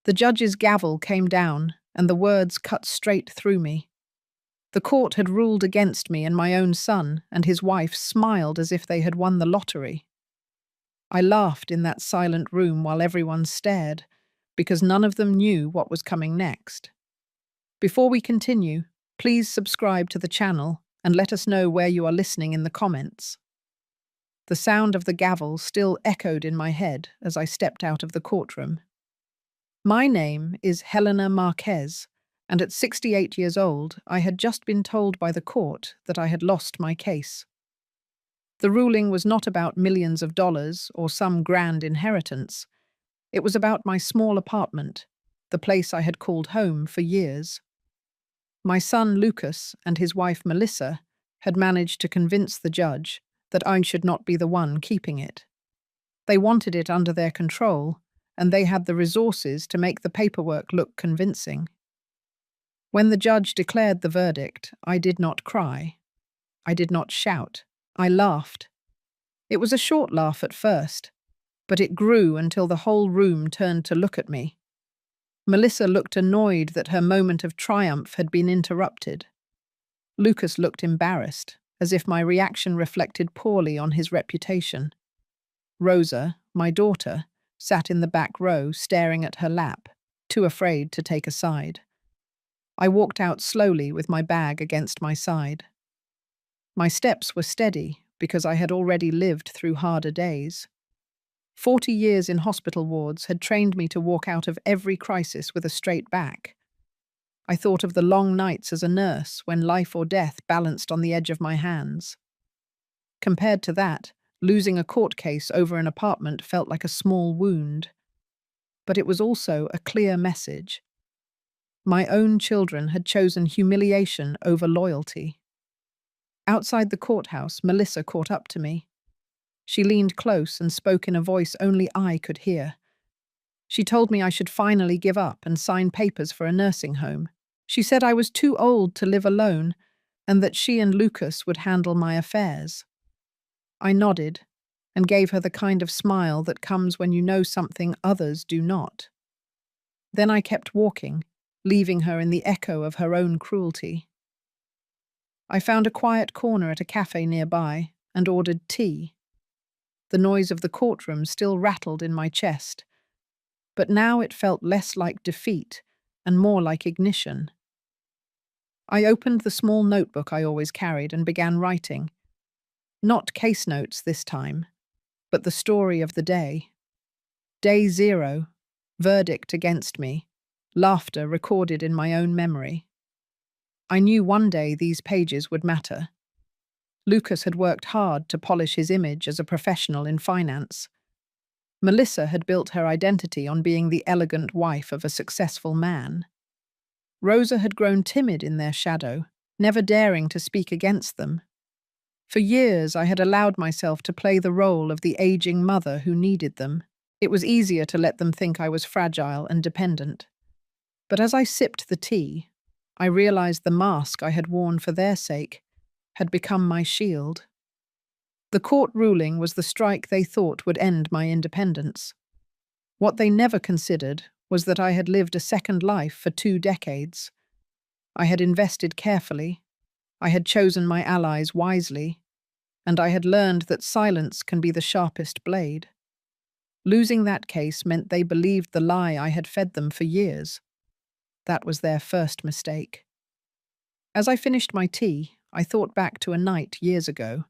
The judge's gavel came down, and the words cut straight through me. The court had ruled against me, and my own son and his wife smiled as if they had won the lottery. I laughed in that silent room while everyone stared, because none of them knew what was coming next. Before we continue, please subscribe to the channel and let us know where you are listening in the comments. The sound of the gavel still echoed in my head as I stepped out of the courtroom. My name is Helena Marquez, and at 68 years old, I had just been told by the court that I had lost my case. The ruling was not about millions of dollars or some grand inheritance. It was about my small apartment, the place I had called home for years. My son Lucas and his wife Melissa had managed to convince the judge that I should not be the one keeping it. They wanted it under their control, and they had the resources to make the paperwork look convincing. When the judge declared the verdict, I did not cry. I did not shout. I laughed. It was a short laugh at first, but it grew until the whole room turned to look at me. Melissa looked annoyed that her moment of triumph had been interrupted. Lucas looked embarrassed, as if my reaction reflected poorly on his reputation. Rosa, my daughter, sat in the back row staring at her lap, too afraid to take a side. I walked out slowly with my bag against my side. My steps were steady because I had already lived through harder days. 40 years in hospital wards had trained me to walk out of every crisis with a straight back. I thought of the long nights as a nurse when life or death balanced on the edge of my hands. Compared to that, losing a court case over an apartment felt like a small wound. But it was also a clear message. My own children had chosen humiliation over loyalty. Outside the courthouse, Melissa caught up to me. She leaned close and spoke in a voice only I could hear. She told me I should finally give up and sign papers for a nursing home. She said I was too old to live alone and that she and Lucas would handle my affairs. I nodded and gave her the kind of smile that comes when you know something others do not. Then I kept walking, leaving her in the echo of her own cruelty. I found a quiet corner at a cafe nearby and ordered tea. The noise of the courtroom still rattled in my chest, but now it felt less like defeat and more like ignition. I opened the small notebook I always carried and began writing. Not case notes this time, but the story of the day. Day 0, verdict against me, laughter recorded in my own memory. I knew one day these pages would matter. Lucas had worked hard to polish his image as a professional in finance. Melissa had built her identity on being the elegant wife of a successful man. Rosa had grown timid in their shadow, never daring to speak against them. For years I had allowed myself to play the role of the aging mother who needed them. It was easier to let them think I was fragile and dependent. But as I sipped the tea, I realized the mask I had worn for their sake had become my shield. The court ruling was the strike they thought would end my independence. What they never considered was that I had lived a second life for 2 decades. I had invested carefully, I had chosen my allies wisely, and I had learned that silence can be the sharpest blade. Losing that case meant they believed the lie I had fed them for years. That was their first mistake. As I finished my tea, I thought back to a night years ago.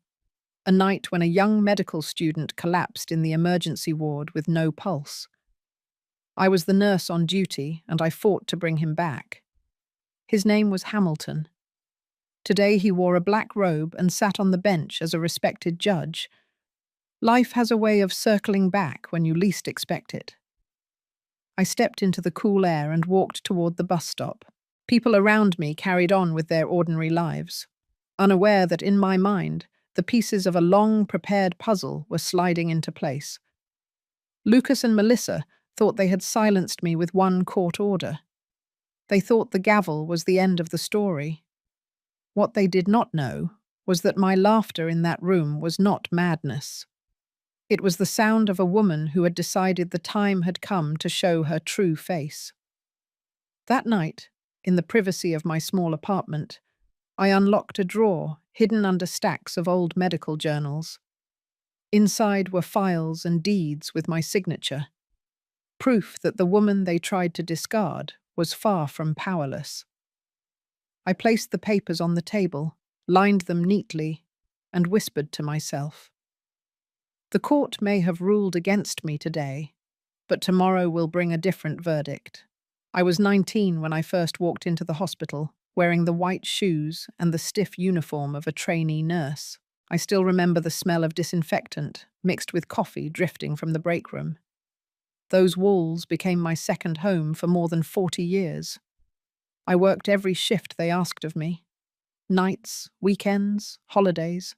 A night when a young medical student collapsed in the emergency ward with no pulse. I was the nurse on duty, and I fought to bring him back. His name was Hamilton. Today he wore a black robe and sat on the bench as a respected judge. Life has a way of circling back when you least expect it. I stepped into the cool air and walked toward the bus stop. People around me carried on with their ordinary lives, unaware that in my mind, the pieces of a long, prepared puzzle were sliding into place. Lucas and Melissa thought they had silenced me with one court order. They thought the gavel was the end of the story. What they did not know was that my laughter in that room was not madness. It was the sound of a woman who had decided the time had come to show her true face. That night, in the privacy of my small apartment, I unlocked a drawer hidden under stacks of old medical journals. Inside were files and deeds with my signature, proof that the woman they tried to discard was far from powerless. I placed the papers on the table, lined them neatly, and whispered to myself, "The court may have ruled against me today, but tomorrow will bring a different verdict." I was 19 when I first walked into the hospital, wearing the white shoes and the stiff uniform of a trainee nurse. I still remember the smell of disinfectant mixed with coffee drifting from the break room. Those walls became my second home for more than 40 years. I worked every shift they asked of me. Nights, weekends, holidays.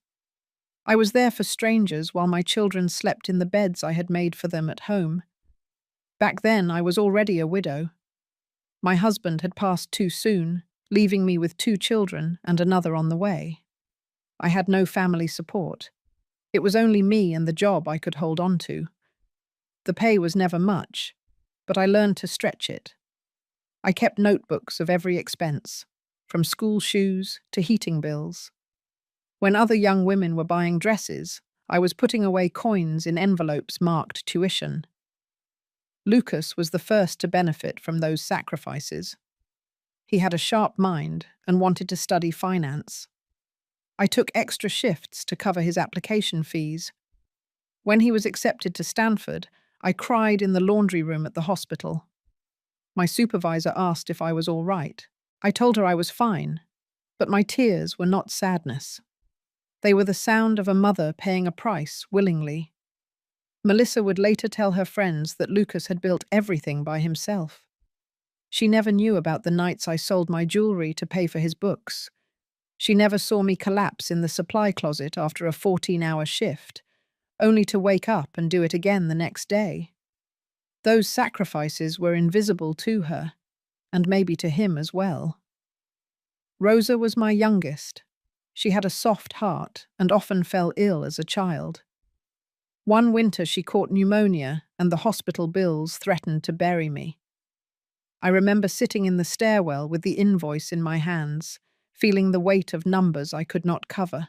I was there for strangers while my children slept in the beds I had made for them at home. Back then, I was already a widow. My husband had passed too soon, leaving me with 2 children and another on the way. I had no family support. It was only me and the job I could hold on to. The pay was never much, but I learned to stretch it. I kept notebooks of every expense, from school shoes to heating bills. When other young women were buying dresses, I was putting away coins in envelopes marked tuition. Lucas was the first to benefit from those sacrifices. He had a sharp mind and wanted to study finance. I took extra shifts to cover his application fees. When he was accepted to Stanford, I cried in the laundry room at the hospital. My supervisor asked if I was all right. I told her I was fine, but my tears were not sadness. They were the sound of a mother paying a price willingly. Melissa would later tell her friends that Lucas had built everything by himself. She never knew about the nights I sold my jewelry to pay for his books. She never saw me collapse in the supply closet after a 14-hour shift, only to wake up and do it again the next day. Those sacrifices were invisible to her, and maybe to him as well. Rosa was my youngest. She had a soft heart and often fell ill as a child. One winter she caught pneumonia and the hospital bills threatened to bury me. I remember sitting in the stairwell with the invoice in my hands, feeling the weight of numbers I could not cover.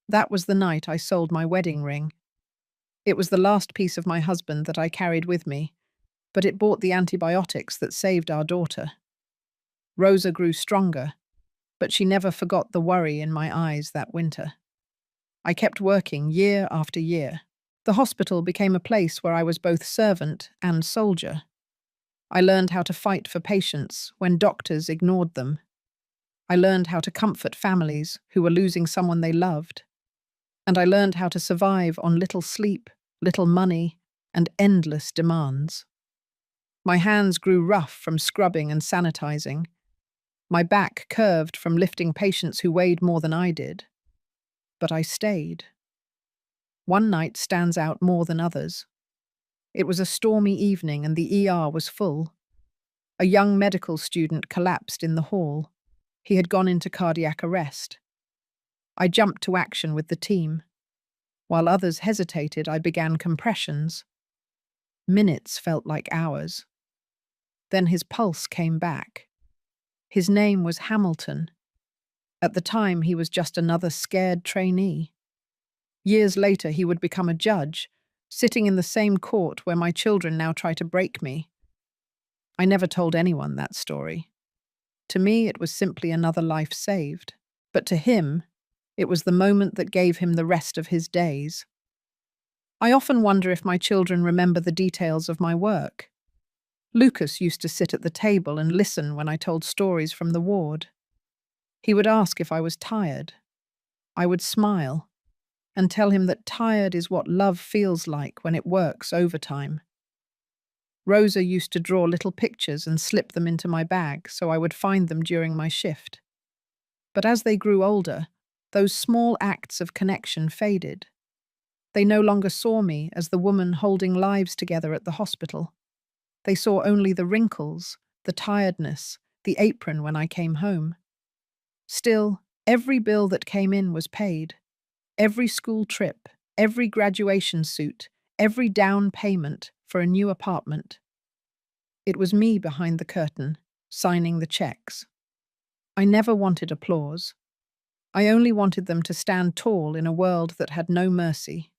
That was the night I sold my wedding ring. It was the last piece of my husband that I carried with me, but it bought the antibiotics that saved our daughter. Rosa grew stronger, but she never forgot the worry in my eyes that winter. I kept working year after year. The hospital became a place where I was both servant and soldier. I learned how to fight for patients when doctors ignored them. I learned how to comfort families who were losing someone they loved. And I learned how to survive on little sleep, little money, and endless demands. My hands grew rough from scrubbing and sanitizing. My back curved from lifting patients who weighed more than I did. But I stayed. One night stands out more than others. It was a stormy evening and the ER was full. A young medical student collapsed in the hall. He had gone into cardiac arrest. I jumped to action with the team. While others hesitated, I began compressions. Minutes felt like hours. Then his pulse came back. His name was Hamilton. At the time, he was just another scared trainee. Years later, he would become a judge, sitting in the same court where my children now try to break me. I never told anyone that story. To me, it was simply another life saved. But to him, it was the moment that gave him the rest of his days. I often wonder if my children remember the details of my work. Lucas used to sit at the table and listen when I told stories from the ward. He would ask if I was tired. I would smile and tell him that tired is what love feels like when it works overtime. Rosa used to draw little pictures and slip them into my bag so I would find them during my shift. But as they grew older, those small acts of connection faded. They no longer saw me as the woman holding lives together at the hospital. They saw only the wrinkles, the tiredness, the apron when I came home. Still, every bill that came in was paid. Every school trip, every graduation suit, every down payment for a new apartment. It was me behind the curtain, signing the checks. I never wanted applause. I only wanted them to stand tall in a world that had no mercy.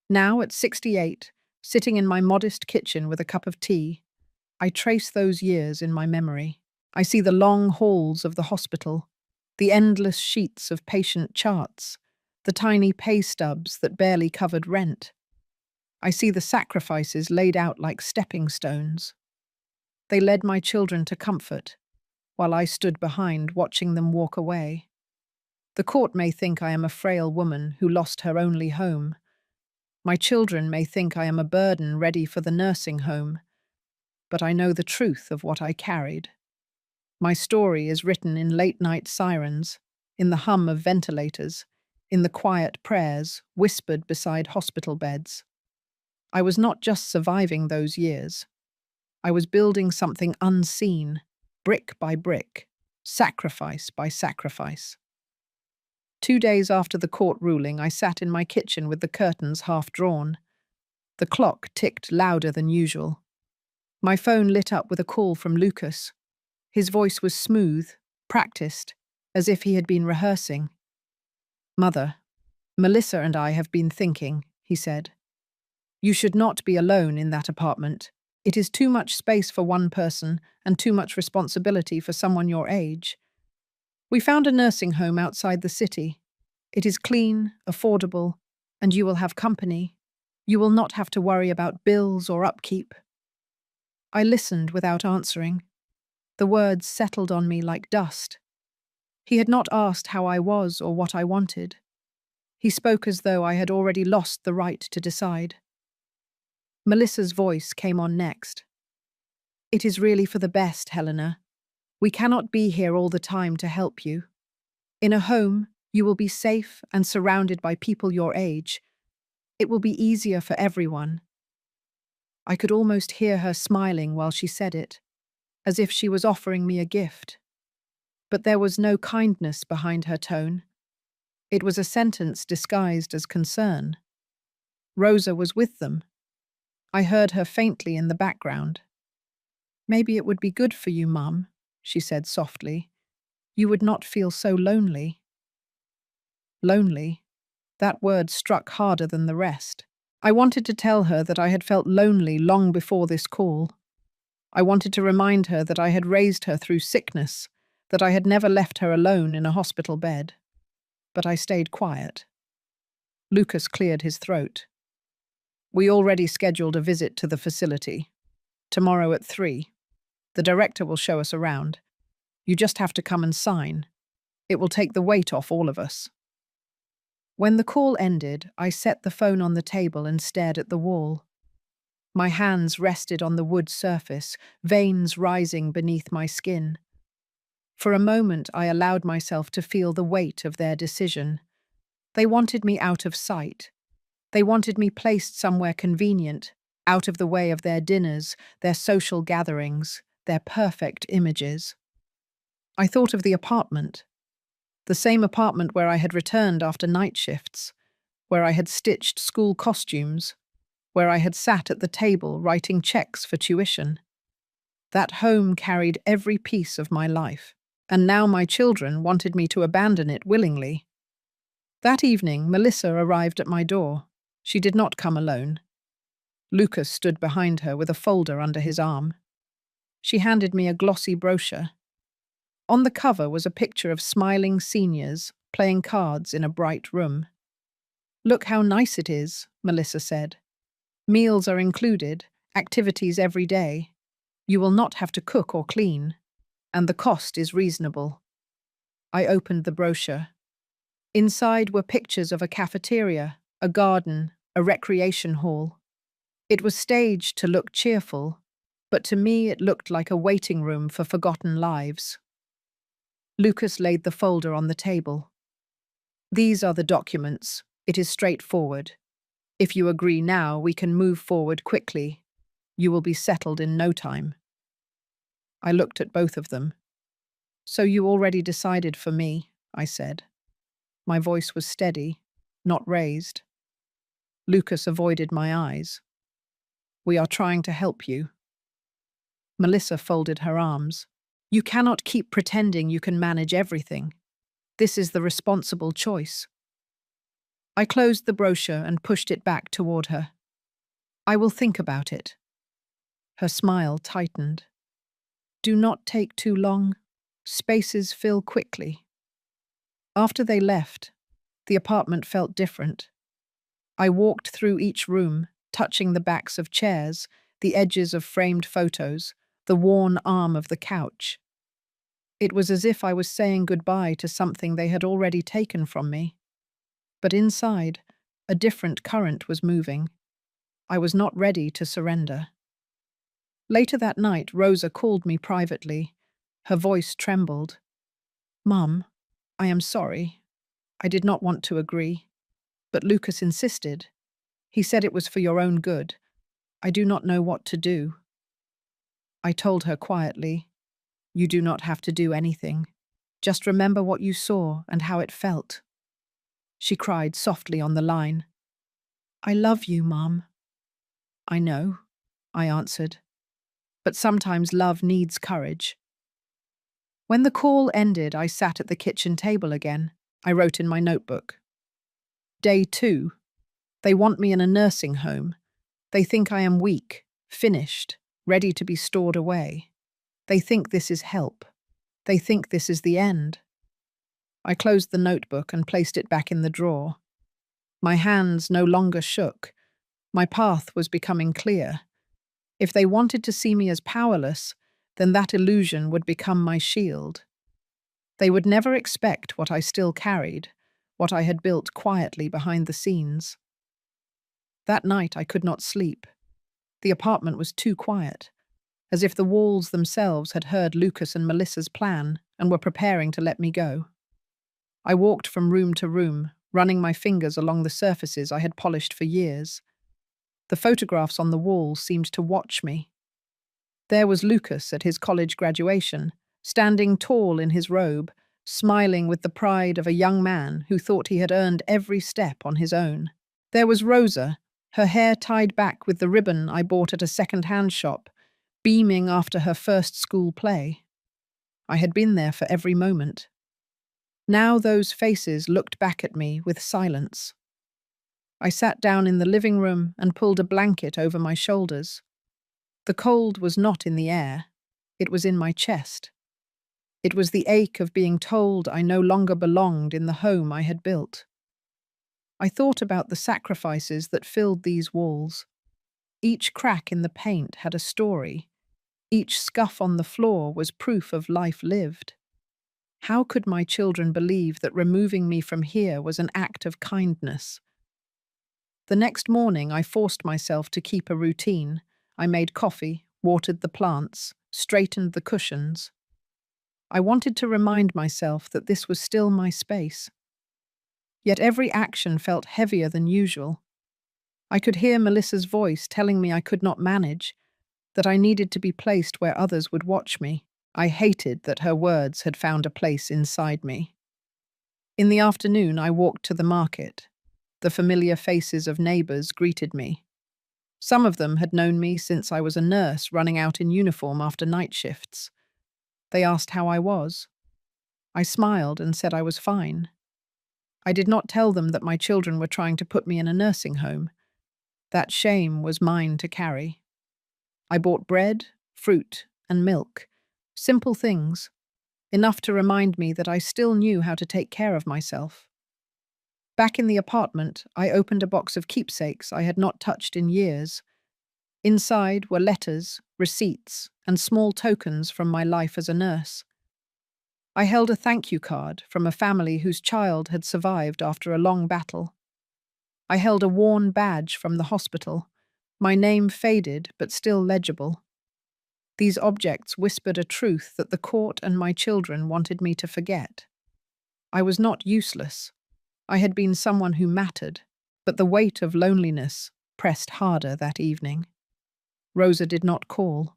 Now, at 68, sitting in my modest kitchen with a cup of tea, I trace those years in my memory. I see the long halls of the hospital, the endless sheets of patient charts, the tiny pay stubs that barely covered rent. I see the sacrifices laid out like stepping stones. They led my children to comfort, while I stood behind watching them walk away. The court may think I am a frail woman who lost her only home. My children may think I am a burden ready for the nursing home. But I know the truth of what I carried. My story is written in late-night sirens, in the hum of ventilators, in the quiet prayers whispered beside hospital beds. I was not just surviving those years. I was building something unseen, brick by brick, sacrifice by sacrifice. 2 days after the court ruling, I sat in my kitchen with the curtains half drawn. The clock ticked louder than usual. My phone lit up with a call from Lucas. His voice was smooth, practiced, as if he had been rehearsing. "Mother, Melissa and I have been thinking," he said. "You should not be alone in that apartment. It is too much space for one person and too much responsibility for someone your age. We found a nursing home outside the city. It is clean, affordable, and you will have company. You will not have to worry about bills or upkeep." I listened without answering. The words settled on me like dust. He had not asked how I was or what I wanted. He spoke as though I had already lost the right to decide. Melissa's voice came on next. "It is really for the best, Helena. We cannot be here all the time to help you. In a home, you will be safe and surrounded by people your age. It will be easier for everyone." I could almost hear her smiling while she said it, as if she was offering me a gift. But there was no kindness behind her tone. It was a sentence disguised as concern. Rosa was with them. I heard her faintly in the background. "Maybe it would be good for you, Mum," she said softly. "You would not feel so lonely." Lonely. That word struck harder than the rest. I wanted to tell her that I had felt lonely long before this call. I wanted to remind her that I had raised her through sickness, that I had never left her alone in a hospital bed. But I stayed quiet. Lucas cleared his throat. "We already scheduled a visit to the facility. Tomorrow at 3. The director will show us around. You just have to come and sign. It will take the weight off all of us." When the call ended, I set the phone on the table and stared at the wall. My hands rested on the wood surface, veins rising beneath my skin. For a moment, I allowed myself to feel the weight of their decision. They wanted me out of sight. They wanted me placed somewhere convenient, out of the way of their dinners, their social gatherings, their perfect images. I thought of the apartment. The same apartment where I had returned after night shifts, where I had stitched school costumes, where I had sat at the table writing checks for tuition. That home carried every piece of my life, and now my children wanted me to abandon it willingly. That evening, Melissa arrived at my door. She did not come alone. Lucas stood behind her with a folder under his arm. She handed me a glossy brochure. On the cover was a picture of smiling seniors playing cards in a bright room. "Look how nice it is," Melissa said. "Meals are included, activities every day. You will not have to cook or clean, and the cost is reasonable." I opened the brochure. Inside were pictures of a cafeteria, a garden, a recreation hall. It was staged to look cheerful, but to me it looked like a waiting room for forgotten lives. Lucas laid the folder on the table. "These are the documents. It is straightforward. If you agree now, we can move forward quickly. You will be settled in no time." I looked at both of them. "So you already decided for me," I said. My voice was steady, not raised. Lucas avoided my eyes. "We are trying to help you." Melissa folded her arms. "You cannot keep pretending you can manage everything. This is the responsible choice." I closed the brochure and pushed it back toward her. "I will think about it." Her smile tightened. "Do not take too long. Spaces fill quickly." After they left, the apartment felt different. I walked through each room, touching the backs of chairs, the edges of framed photos, the worn arm of the couch. It was as if I was saying goodbye to something they had already taken from me. But inside, a different current was moving. I was not ready to surrender. Later that night, Rosa called me privately. Her voice trembled. "Mum, I am sorry. I did not want to agree. But Lucas insisted. He said it was for your own good. I do not know what to do." I told her quietly, "You do not have to do anything. Just remember what you saw and how it felt." She cried softly on the line. "I love you, Mum." "I know," I answered. "But sometimes love needs courage." When the call ended, I sat at the kitchen table again. I wrote in my notebook. Day 2. They want me in a nursing home. They think I am weak, finished, ready to be stored away. They think this is help. They think this is the end. I closed the notebook and placed it back in the drawer. My hands no longer shook. My path was becoming clear. If they wanted to see me as powerless, then that illusion would become my shield. They would never expect what I still carried, what I had built quietly behind the scenes. That night I could not sleep. The apartment was too quiet, as if the walls themselves had heard Lucas and Melissa's plan and were preparing to let me go. I walked from room to room, running my fingers along the surfaces I had polished for years. The photographs on the wall seemed to watch me. There was Lucas at his college graduation, standing tall in his robe, smiling with the pride of a young man who thought he had earned every step on his own. There was Rosa, her hair tied back with the ribbon I bought at a second-hand shop, beaming after her first school play. I had been there for every moment. Now those faces looked back at me with silence. I sat down in the living room and pulled a blanket over my shoulders. The cold was not in the air. It was in my chest. It was the ache of being told I no longer belonged in the home I had built. I thought about the sacrifices that filled these walls. Each crack in the paint had a story. Each scuff on the floor was proof of life lived. How could my children believe that removing me from here was an act of kindness? The next morning, I forced myself to keep a routine. I made coffee, watered the plants, straightened the cushions. I wanted to remind myself that this was still my space. Yet every action felt heavier than usual. I could hear Melissa's voice telling me I could not manage, that I needed to be placed where others would watch me. I hated that her words had found a place inside me. In the afternoon, I walked to the market. The familiar faces of neighbours greeted me. Some of them had known me since I was a nurse running out in uniform after night shifts. They asked how I was. I smiled and said I was fine. I did not tell them that my children were trying to put me in a nursing home. That shame was mine to carry. I bought bread, fruit, and milk. Simple things, enough to remind me that I still knew how to take care of myself. Back in the apartment, I opened a box of keepsakes I had not touched in years. Inside were letters, receipts, and small tokens from my life as a nurse. I held a thank you card from a family whose child had survived after a long battle. I held a worn badge from the hospital, my name faded but still legible. These objects whispered a truth that the court and my children wanted me to forget. I was not useless. I had been someone who mattered, but the weight of loneliness pressed harder that evening. Rosa did not call.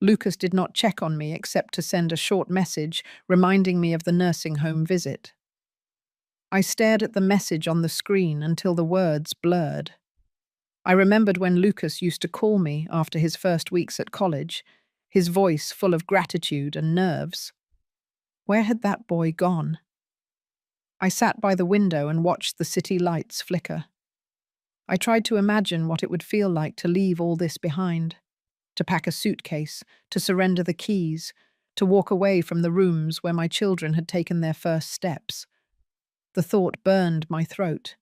Lucas did not check on me except to send a short message reminding me of the nursing home visit. I stared at the message on the screen until the words blurred. I remembered when Lucas used to call me after his first weeks at college, his voice full of gratitude and nerves. Where had that boy gone? I sat by the window and watched the city lights flicker. I tried to imagine what it would feel like to leave all this behind, to pack a suitcase, to surrender the keys, to walk away from the rooms where my children had taken their first steps. The thought burned my throat.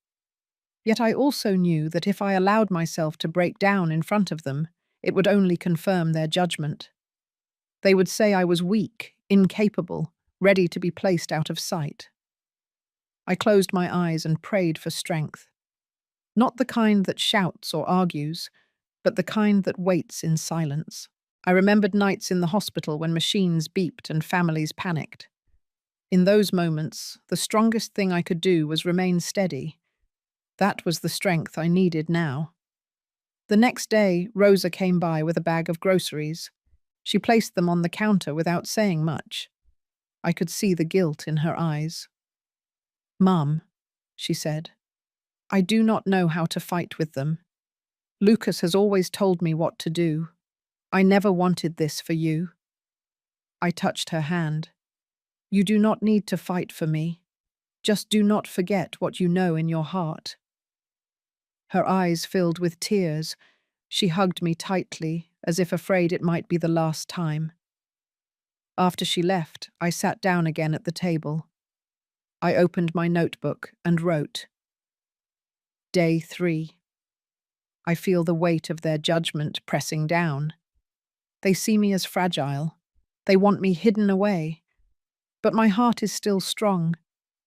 Yet I also knew that if I allowed myself to break down in front of them, it would only confirm their judgment. They would say I was weak, incapable, ready to be placed out of sight. I closed my eyes and prayed for strength. Not the kind that shouts or argues, but the kind that waits in silence. I remembered nights in the hospital when machines beeped and families panicked. In those moments, the strongest thing I could do was remain steady. That was the strength I needed now. The next day, Rosa came by with a bag of groceries. She placed them on the counter without saying much. I could see the guilt in her eyes. "Mum," she said, "I do not know how to fight with them. Lucas has always told me what to do. I never wanted this for you." I touched her hand. "You do not need to fight for me. Just do not forget what you know in your heart." Her eyes filled with tears. She hugged me tightly, as if afraid it might be the last time. After she left, I sat down again at the table. I opened my notebook and wrote, Day 3. I feel the weight of their judgment pressing down. They see me as fragile. They want me hidden away. But my heart is still strong,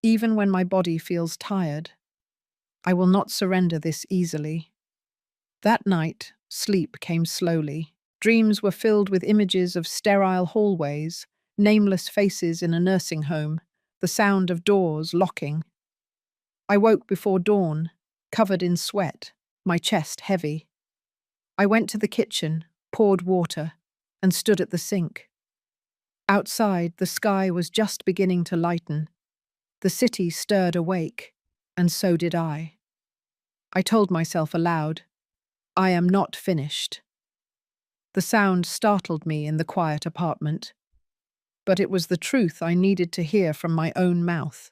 even when my body feels tired. I will not surrender this easily. That night, sleep came slowly. Dreams were filled with images of sterile hallways, nameless faces in a nursing home, the sound of doors locking. I woke before dawn, covered in sweat, my chest heavy. I went to the kitchen, poured water, and stood at the sink. Outside, the sky was just beginning to lighten. The city stirred awake, and so did I. I told myself aloud, I am not finished. The sound startled me in the quiet apartment, but it was the truth I needed to hear from my own mouth.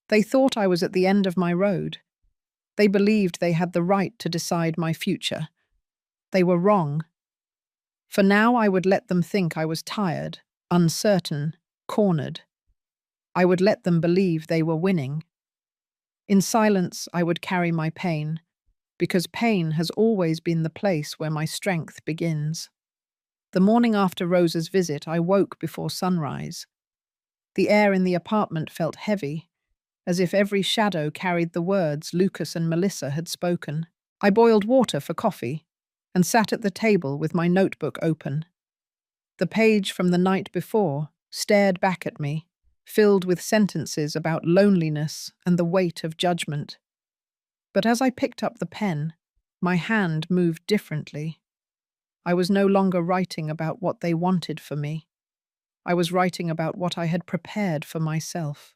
They thought I was at the end of my road. They believed they had the right to decide my future. They were wrong. For now I would let them think I was tired, uncertain, cornered. I would let them believe they were winning. In silence, I would carry my pain, because pain has always been the place where my strength begins. The morning after Rosa's visit, I woke before sunrise. The air in the apartment felt heavy, as if every shadow carried the words Lucas and Melissa had spoken. I boiled water for coffee and sat at the table with my notebook open. The page from the night before stared back at me, filled with sentences about loneliness and the weight of judgment. But as I picked up the pen, my hand moved differently. I was no longer writing about what they wanted for me. I was writing about what I had prepared for myself.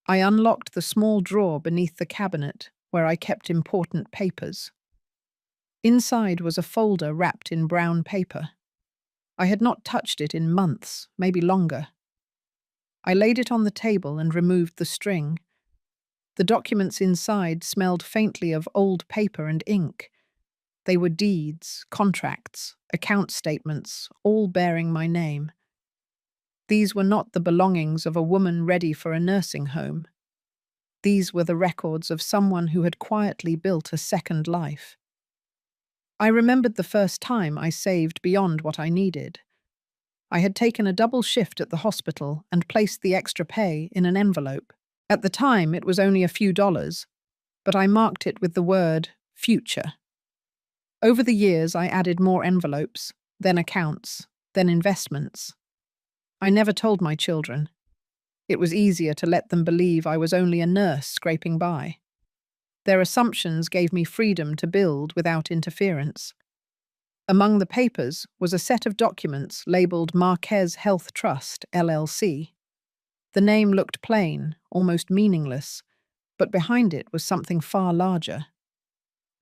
I unlocked the small drawer beneath the cabinet where I kept important papers. Inside was a folder wrapped in brown paper. I had not touched it in months, maybe longer. I laid it on the table and removed the string. The documents inside smelled faintly of old paper and ink. They were deeds, contracts, account statements, all bearing my name. These were not the belongings of a woman ready for a nursing home. These were the records of someone who had quietly built a second life. I remembered the first time I saved beyond what I needed. I had taken a double shift at the hospital and placed the extra pay in an envelope. At the time, it was only a few dollars, but I marked it with the word future. Over the years, I added more envelopes, then accounts, then investments. I never told my children. It was easier to let them believe I was only a nurse scraping by. Their assumptions gave me freedom to build without interference. Among the papers was a set of documents labeled Marquez Health Trust, LLC. The name looked plain, almost meaningless, but behind it was something far larger.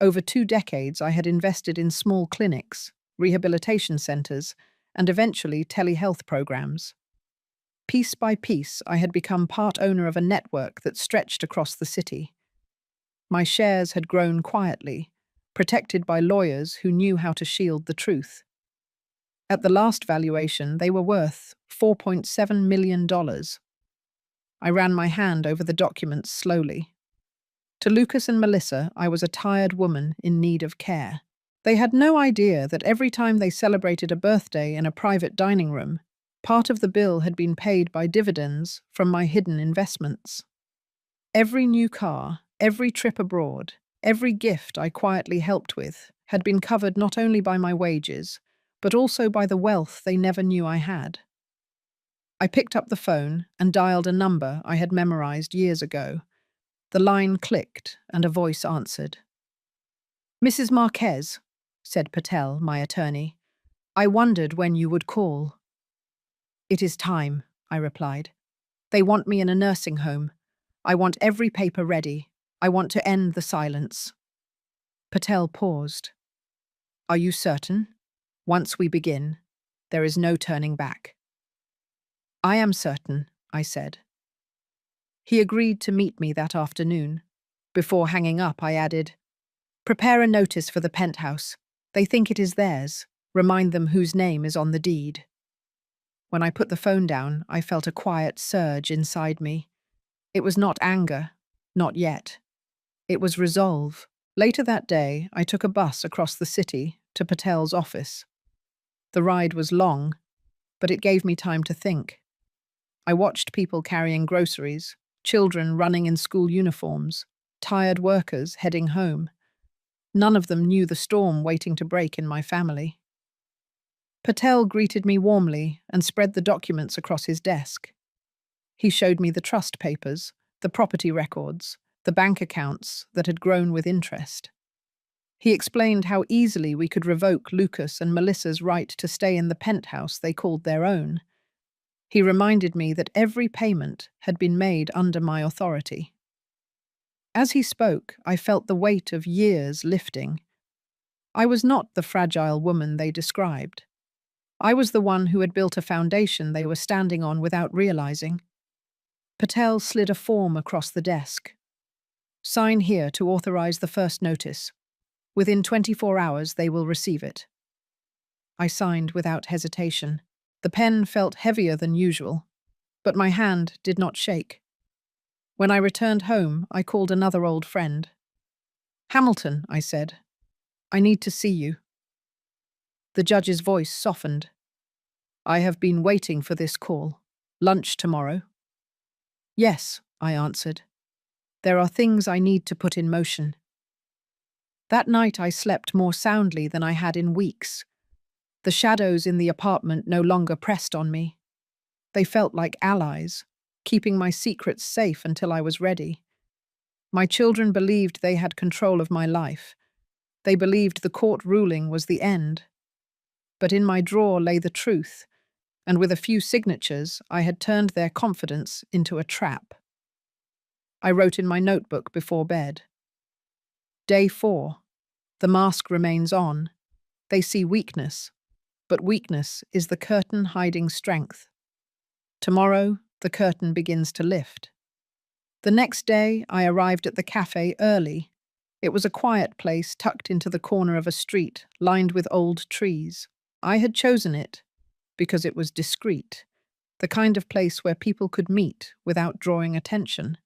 Over 2 decades, I had invested in small clinics, rehabilitation centers, and eventually telehealth programs. Piece by piece, I had become part owner of a network that stretched across the city. My shares had grown quietly, protected by lawyers who knew how to shield the truth. At the last valuation, they were worth $4.7 million. I ran my hand over the documents slowly. To Lucas and Melissa, I was a tired woman in need of care. They had no idea that every time they celebrated a birthday in a private dining room, part of the bill had been paid by dividends from my hidden investments. Every new car, every trip abroad, every gift I quietly helped with had been covered not only by my wages, but also by the wealth they never knew I had. I picked up the phone and dialed a number I had memorized years ago. The line clicked and a voice answered. "Mrs. Marquez," said Patel, my attorney. "I wondered when you would call." "It is time," I replied. "They want me in a nursing home. I want every paper ready. I want to end the silence." Patel paused. "Are you certain? Once we begin, there is no turning back." "I am certain," I said. He agreed to meet me that afternoon. Before hanging up, I added, "Prepare a notice for the penthouse. They think it is theirs. Remind them whose name is on the deed." When I put the phone down, I felt a quiet surge inside me. It was not anger, not yet. It was resolve. Later that day, I took a bus across the city to Patel's office. The ride was long, but it gave me time to think. I watched people carrying groceries, children running in school uniforms, tired workers heading home. None of them knew the storm waiting to break in my family. Patel greeted me warmly and spread the documents across his desk. He showed me the trust papers, the property records, the bank accounts that had grown with interest. He explained how easily we could revoke Lucas and Melissa's right to stay in the penthouse they called their own. He reminded me that every payment had been made under my authority. As he spoke, I felt the weight of years lifting. I was not the fragile woman they described. I was the one who had built a foundation they were standing on without realizing. Patel slid a form across the desk. "Sign here to authorize the first notice. Within 24 hours, they will receive it." I signed without hesitation. The pen felt heavier than usual, but my hand did not shake. When I returned home, I called another old friend. "Hamilton," I said, "I need to see you." The judge's voice softened. "I have been waiting for this call. Lunch tomorrow?" "Yes," I answered. "There are things I need to put in motion." That night I slept more soundly than I had in weeks. The shadows in the apartment no longer pressed on me. They felt like allies, keeping my secrets safe until I was ready. My children believed they had control of my life. They believed the court ruling was the end. But in my drawer lay the truth, and with a few signatures, I had turned their confidence into a trap. I wrote in my notebook before bed. Day 4. The mask remains on. They see weakness, but weakness is the curtain hiding strength. Tomorrow, the curtain begins to lift. The next day, I arrived at the cafe early. It was a quiet place tucked into the corner of a street, lined with old trees. I had chosen it because it was discreet, the kind of place where people could meet without drawing attention.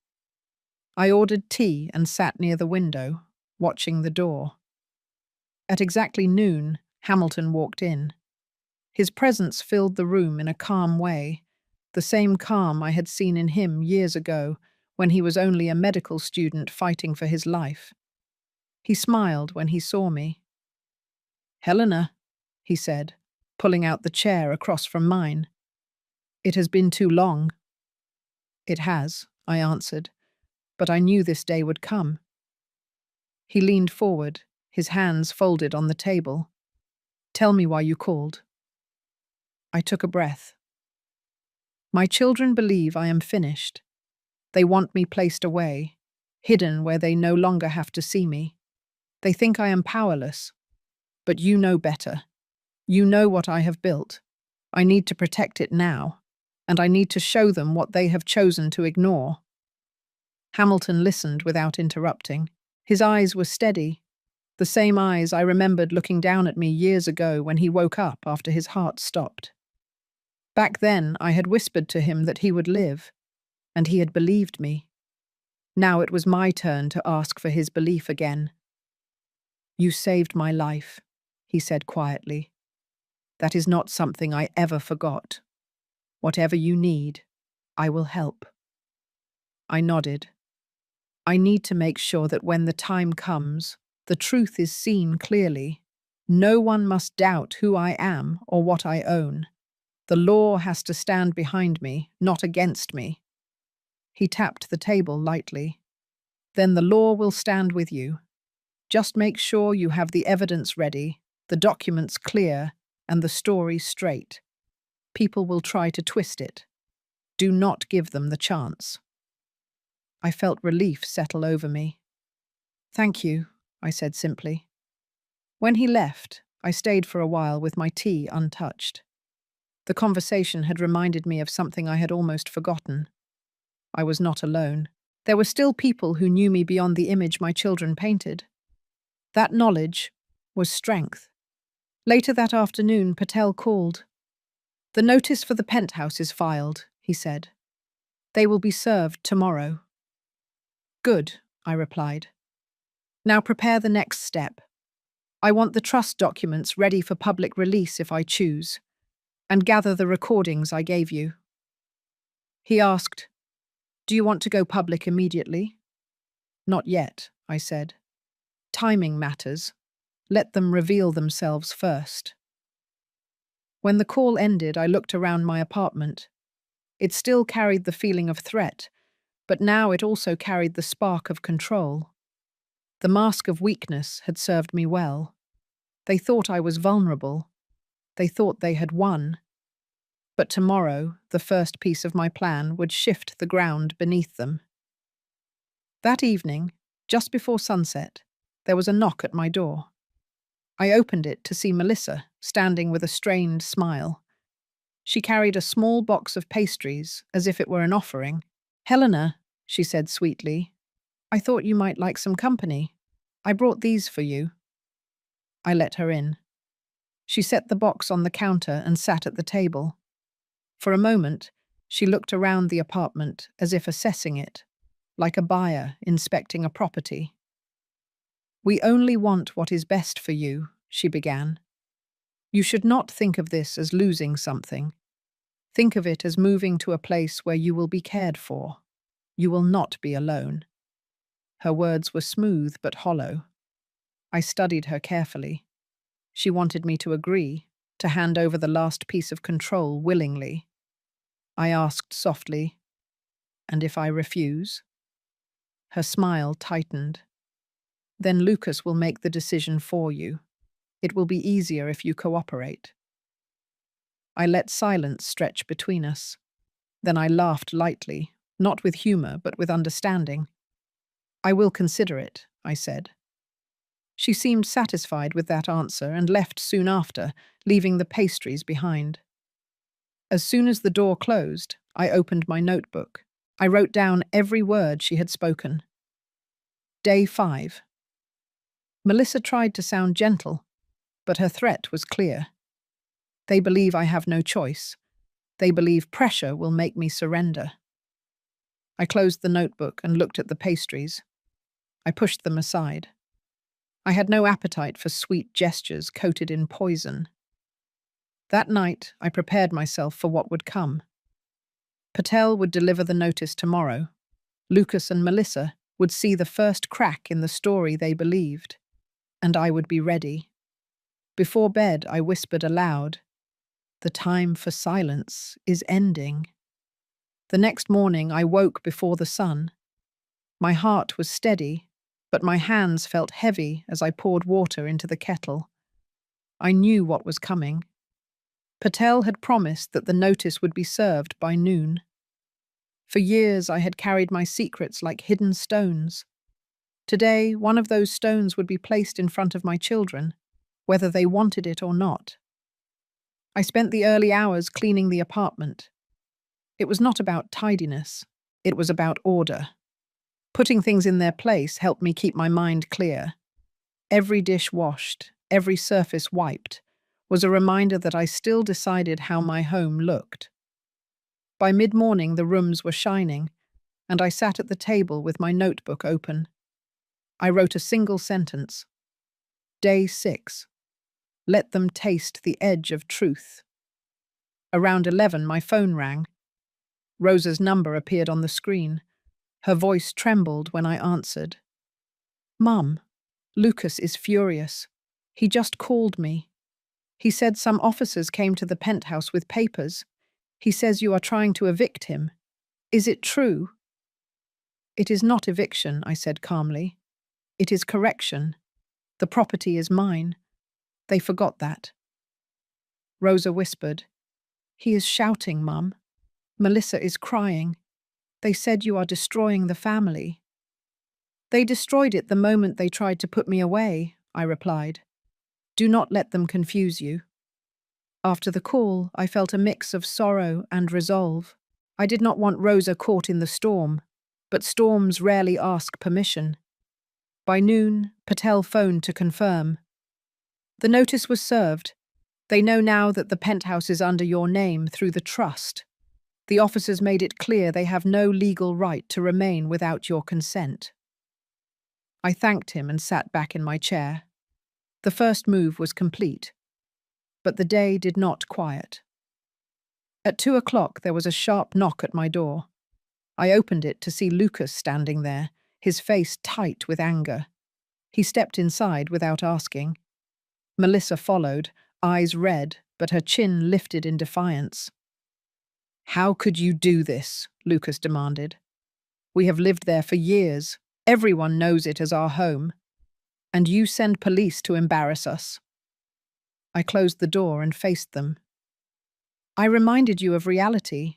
I ordered tea and sat near the window, watching the door. At exactly noon, Hamilton walked in. His presence filled the room in a calm way, the same calm I had seen in him years ago when he was only a medical student fighting for his life. He smiled when he saw me. "Helena," he said, pulling out the chair across from mine. "It has been too long." "It has," I answered, "but I knew this day would come." He leaned forward, his hands folded on the table. "Tell me why you called." I took a breath. "My children believe I am finished. They want me placed away, hidden where they no longer have to see me. They think I am powerless, but you know better. You know what I have built. I need to protect it now, and I need to show them what they have chosen to ignore." Hamilton listened without interrupting. His eyes were steady, the same eyes I remembered looking down at me years ago when he woke up after his heart stopped. Back then, I had whispered to him that he would live, and he had believed me. Now it was my turn to ask for his belief again. "You saved my life," he said quietly. "That is not something I ever forgot. Whatever you need, I will help." I nodded. I need to make sure that when the time comes, the truth is seen clearly. No one must doubt who I am or what I own. The law has to stand behind me, not against me. He tapped the table lightly. "Then the law will stand with you. Just make sure you have the evidence ready, the documents clear, and the story straight. People will try to twist it. Do not give them the chance." I felt relief settle over me. "Thank you," I said simply. When he left, I stayed for a while with my tea untouched. The conversation had reminded me of something I had almost forgotten. I was not alone. There were still people who knew me beyond the image my children painted. That knowledge was strength. Later that afternoon, Patel called. "The notice for the penthouse is filed," he said. "They will be served tomorrow." "Good," I replied. "Now prepare the next step. I want the trust documents ready for public release if I choose, and gather the recordings I gave you." He asked, "Do you want to go public immediately?" "Not yet," I said. "Timing matters. Let them reveal themselves first." When the call ended, I looked around my apartment. It still carried the feeling of threat, but now it also carried the spark of control. The mask of weakness had served me well. They thought I was vulnerable. They thought they had won. But tomorrow, the first piece of my plan would shift the ground beneath them. That evening, just before sunset, there was a knock at my door. I opened it to see Melissa standing with a strained smile. She carried a small box of pastries as if it were an offering. "Helena," she said sweetly, "I thought you might like some company. I brought these for you." I let her in. She set the box on the counter and sat at the table. For a moment, she looked around the apartment as if assessing it, like a buyer inspecting a property. "We only want what is best for you," she began. "You should not think of this as losing something. Think of it as moving to a place where you will be cared for. You will not be alone." Her words were smooth but hollow. I studied her carefully. She wanted me to agree, to hand over the last piece of control willingly. I asked softly, "And if I refuse?" Her smile tightened. "Then Lucas will make the decision for you. It will be easier if you cooperate." I let silence stretch between us. Then I laughed lightly, not with humor but with understanding. "I will consider it," I said. She seemed satisfied with that answer and left soon after, leaving the pastries behind. As soon as the door closed, I opened my notebook. I wrote down every word she had spoken. Day 5. Melissa tried to sound gentle, but her threat was clear. They believe I have no choice. They believe pressure will make me surrender. I closed the notebook and looked at the pastries. I pushed them aside. I had no appetite for sweet gestures coated in poison. That night, I prepared myself for what would come. Patel would deliver the notice tomorrow. Lucas and Melissa would see the first crack in the story they believed, and I would be ready. Before bed, I whispered aloud, "The time for silence is ending." The next morning, I woke before the sun. My heart was steady, but my hands felt heavy as I poured water into the kettle. I knew what was coming. Patel had promised that the notice would be served by noon. For years I had carried my secrets like hidden stones. Today, one of those stones would be placed in front of my children, whether they wanted it or not. I spent the early hours cleaning the apartment. It was not about tidiness, it was about order. Putting things in their place helped me keep my mind clear. Every dish washed, every surface wiped, was a reminder that I still decided how my home looked. By mid-morning, the rooms were shining, and I sat at the table with my notebook open. I wrote a single sentence. Day 6. Let them taste the edge of truth. Around 11, my phone rang. Rosa's number appeared on the screen. Her voice trembled when I answered. Mum, Lucas is furious. He just called me. He said some officers came to the penthouse with papers. He says you are trying to evict him. Is it true? It is not eviction, I said calmly. It is correction. The property is mine. They forgot that. Rosa whispered. He is shouting, Mum. Melissa is crying. They said you are destroying the family. They destroyed it the moment they tried to put me away, I replied. Do not let them confuse you. After the call, I felt a mix of sorrow and resolve. I did not want Rosa caught in the storm, but storms rarely ask permission. By noon, Patel phoned to confirm. The notice was served. They know now that the penthouse is under your name through the trust. The officers made it clear they have no legal right to remain without your consent. I thanked him and sat back in my chair. The first move was complete. But the day did not quiet. At 2 o'clock, there was a sharp knock at my door. I opened it to see Lucas standing there, his face tight with anger. He stepped inside without asking. Melissa followed, eyes red, but her chin lifted in defiance. How could you do this? Lucas demanded. We have lived there for years. Everyone knows it as our home. And you send police to embarrass us. I closed the door and faced them. I reminded you of reality.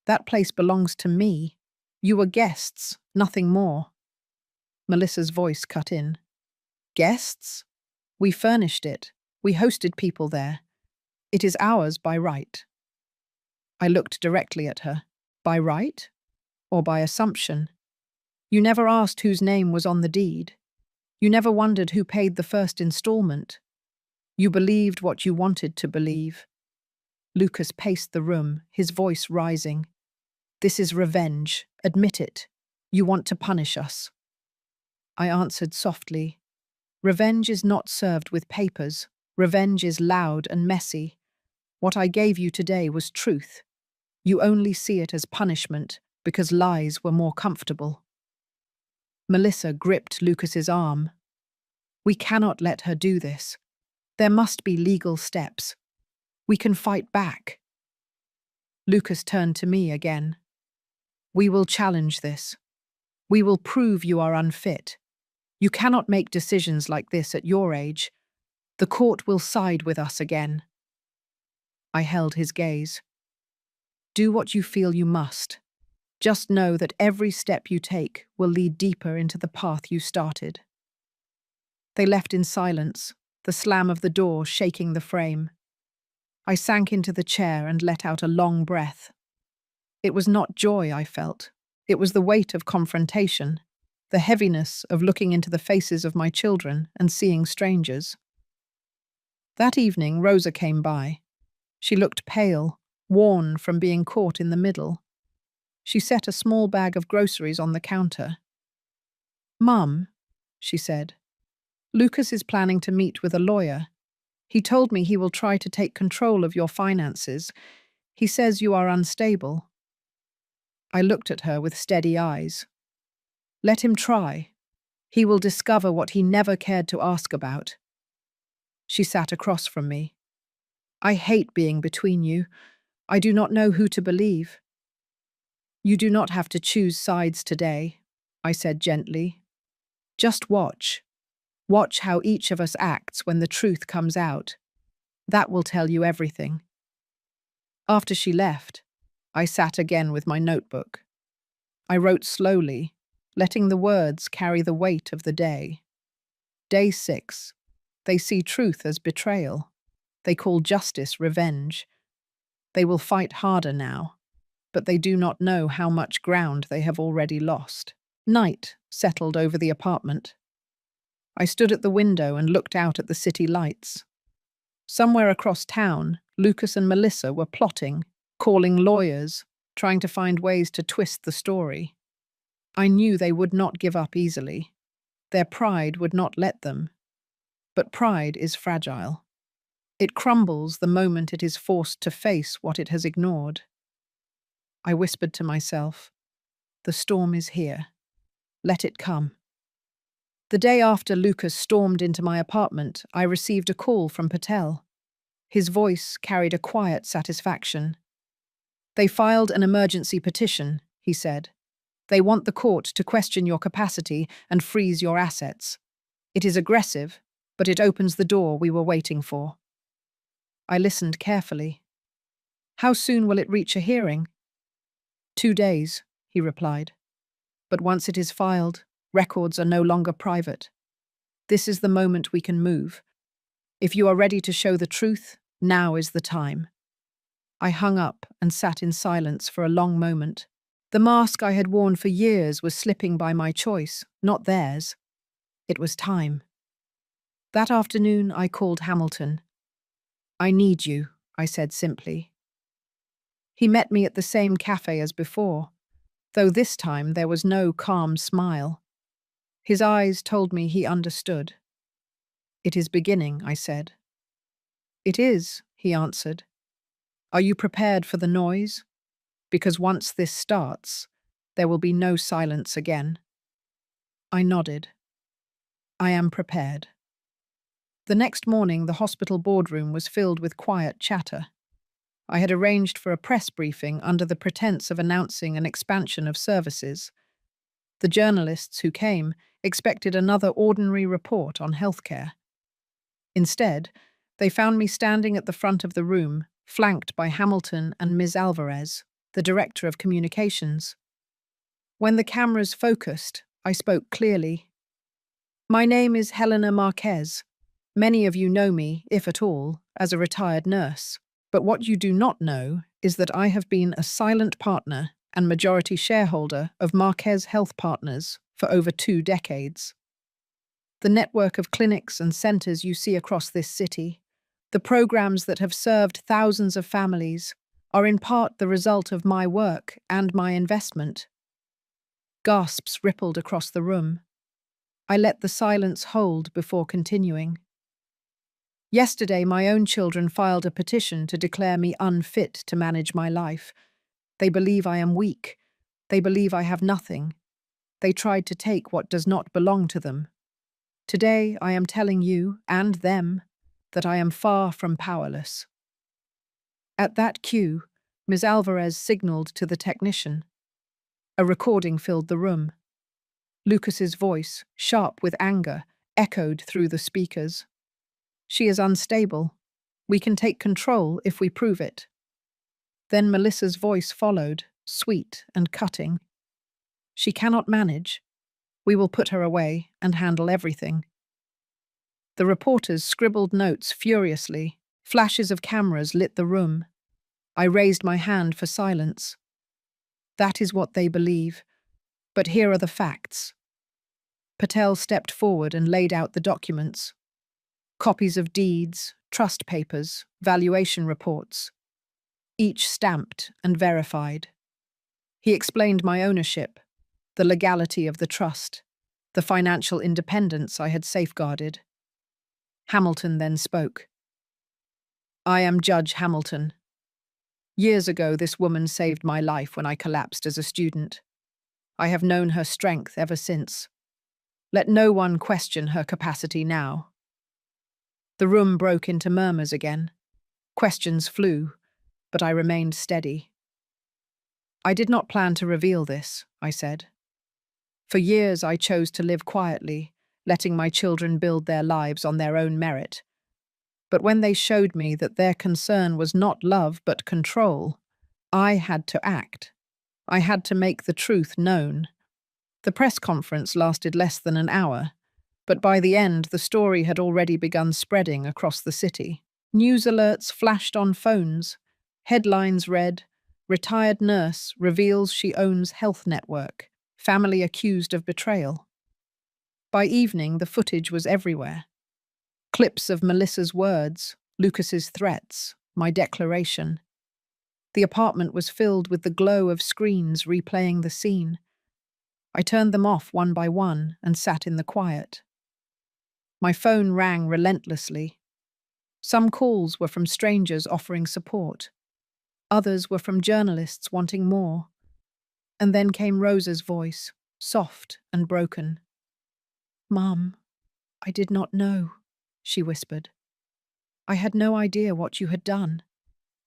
That place belongs to me. You were guests, nothing more. Melissa's voice cut in. Guests? We furnished it. We hosted people there. It is ours by right. I looked directly at her. By right? Or by assumption? You never asked whose name was on the deed. You never wondered who paid the first installment. You believed what you wanted to believe. Lucas paced the room, his voice rising. This is revenge. Admit it. You want to punish us. I answered softly. Revenge is not served with papers. Revenge is loud and messy. What I gave you today was truth. You only see it as punishment because lies were more comfortable. Melissa gripped Lucas's arm. We cannot let her do this. There must be legal steps. We can fight back. Lucas turned to me again. We will challenge this. We will prove you are unfit. You cannot make decisions like this at your age. The court will side with us again. I held his gaze. Do what you feel you must. Just know that every step you take will lead deeper into the path you started. They left in silence, the slam of the door shaking the frame. I sank into the chair and let out a long breath. It was not joy I felt. It was the weight of confrontation, the heaviness of looking into the faces of my children and seeing strangers. That evening, Rosa came by. She looked pale, worn from being caught in the middle. She set a small bag of groceries on the counter. Mum, she said, Lucas is planning to meet with a lawyer. He told me he will try to take control of your finances. He says you are unstable. I looked at her with steady eyes. Let him try. He will discover what he never cared to ask about. She sat across from me. I hate being between you. I do not know who to believe. You do not have to choose sides today, I said gently. Just watch. Watch how each of us acts when the truth comes out. That will tell you everything. After she left, I sat again with my notebook. I wrote slowly, letting the words carry the weight of the day. Day 6. They see truth as betrayal. They call justice revenge. They will fight harder now, but they do not know how much ground they have already lost. Night settled over the apartment. I stood at the window and looked out at the city lights. Somewhere across town, Lucas and Melissa were plotting, calling lawyers, trying to find ways to twist the story. I knew they would not give up easily. Their pride would not let them. But pride is fragile. It crumbles the moment it is forced to face what it has ignored. I whispered to myself, "The storm is here. Let it come." The day after Lucas stormed into my apartment, I received a call from Patel. His voice carried a quiet satisfaction. "They filed an emergency petition," he said. "They want the court to question your capacity and freeze your assets. It is aggressive, but it opens the door we were waiting for." I listened carefully. "How soon will it reach a hearing?" "2 days," he replied. "But once it is filed, records are no longer private. This is the moment we can move. If you are ready to show the truth, now is the time." I hung up and sat in silence for a long moment. The mask I had worn for years was slipping by my choice, not theirs. It was time. That afternoon, I called Hamilton. "I need you," I said simply. He met me at the same cafe as before, though this time there was no calm smile. His eyes told me he understood. "It is beginning," I said. "It is," he answered. "Are you prepared for the noise? Because once this starts, there will be no silence again." I nodded. "I am prepared." The next morning, the hospital boardroom was filled with quiet chatter. I had arranged for a press briefing under the pretense of announcing an expansion of services. The journalists who came expected another ordinary report on healthcare. Instead, they found me standing at the front of the room, flanked by Hamilton and Ms. Alvarez, the Director of Communications. When the cameras focused, I spoke clearly. "My name is Helena Marquez. Many of you know me, if at all, as a retired nurse. But what you do not know is that I have been a silent partner and majority shareholder of Marquez Health Partners for over 2 decades. The network of clinics and centers you see across this city, the programs that have served thousands of families, are in part the result of my work and my investment." Gasps rippled across the room. I let the silence hold before continuing. "Yesterday, my own children filed a petition to declare me unfit to manage my life. They believe I am weak. They believe I have nothing. They tried to take what does not belong to them. Today, I am telling you, and them, that I am far from powerless." At that cue, Ms. Alvarez signaled to the technician. A recording filled the room. Lucas's voice, sharp with anger, echoed through the speakers. "She is unstable. We can take control if we prove it." Then Melissa's voice followed, sweet and cutting. "She cannot manage. We will put her away and handle everything." The reporters scribbled notes furiously. Flashes of cameras lit the room. I raised my hand for silence. "That is what they believe. But here are the facts." Patel stepped forward and laid out the documents. Copies of deeds, trust papers, valuation reports, each stamped and verified. He explained my ownership, the legality of the trust, the financial independence I had safeguarded. Hamilton then spoke. "I am Judge Hamilton. Years ago, this woman saved my life when I collapsed as a student. I have known her strength ever since. Let no one question her capacity now." The room broke into murmurs again. Questions flew, but I remained steady. "I did not plan to reveal this," I said. "For years I chose to live quietly, letting my children build their lives on their own merit. But when they showed me that their concern was not love but control, I had to act. I had to make the truth known." The press conference lasted less than an hour, but by the end, the story had already begun spreading across the city. News alerts flashed on phones. Headlines read, "Retired nurse reveals she owns health network. Family accused of betrayal." By evening, the footage was everywhere. Clips of Melissa's words, Lucas's threats, my declaration. The apartment was filled with the glow of screens replaying the scene. I turned them off one by one and sat in the quiet. My phone rang relentlessly. Some calls were from strangers offering support. Others were from journalists wanting more. And then came Rosa's voice, soft and broken. "Mum, I did not know," she whispered. "I had no idea what you had done,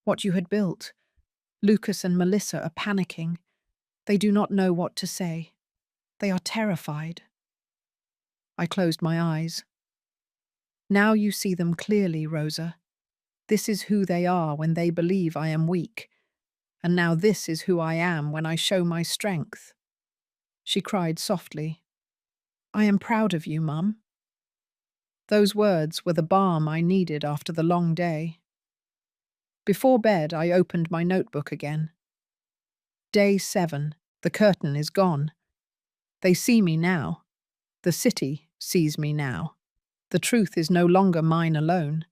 what you had built. Lucas and Melissa are panicking. They do not know what to say. They are terrified." I closed my eyes. "Now you see them clearly, Rosa. This is who they are when they believe I am weak. And now this is who I am when I show my strength." She cried softly. "I am proud of you, Mum." Those words were the balm I needed after the long day. Before bed, I opened my notebook again. Day 7. The curtain is gone. They see me now. The city sees me now. The truth is no longer mine alone.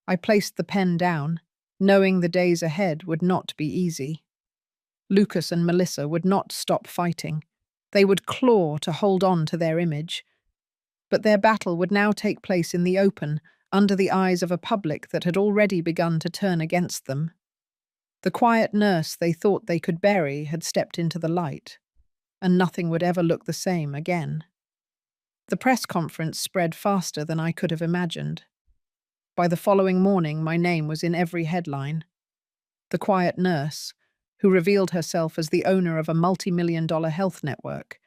I placed the pen down, knowing the days ahead would not be easy. Lucas and Melissa would not stop fighting. They would claw to hold on to their image. But their battle would now take place in the open, under the eyes of a public that had already begun to turn against them. The quiet nurse they thought they could bury had stepped into the light, and nothing would ever look the same again. The press conference spread faster than I could have imagined. By the following morning, my name was in every headline. The quiet nurse, who revealed herself as the owner of a multi-million-dollar health network.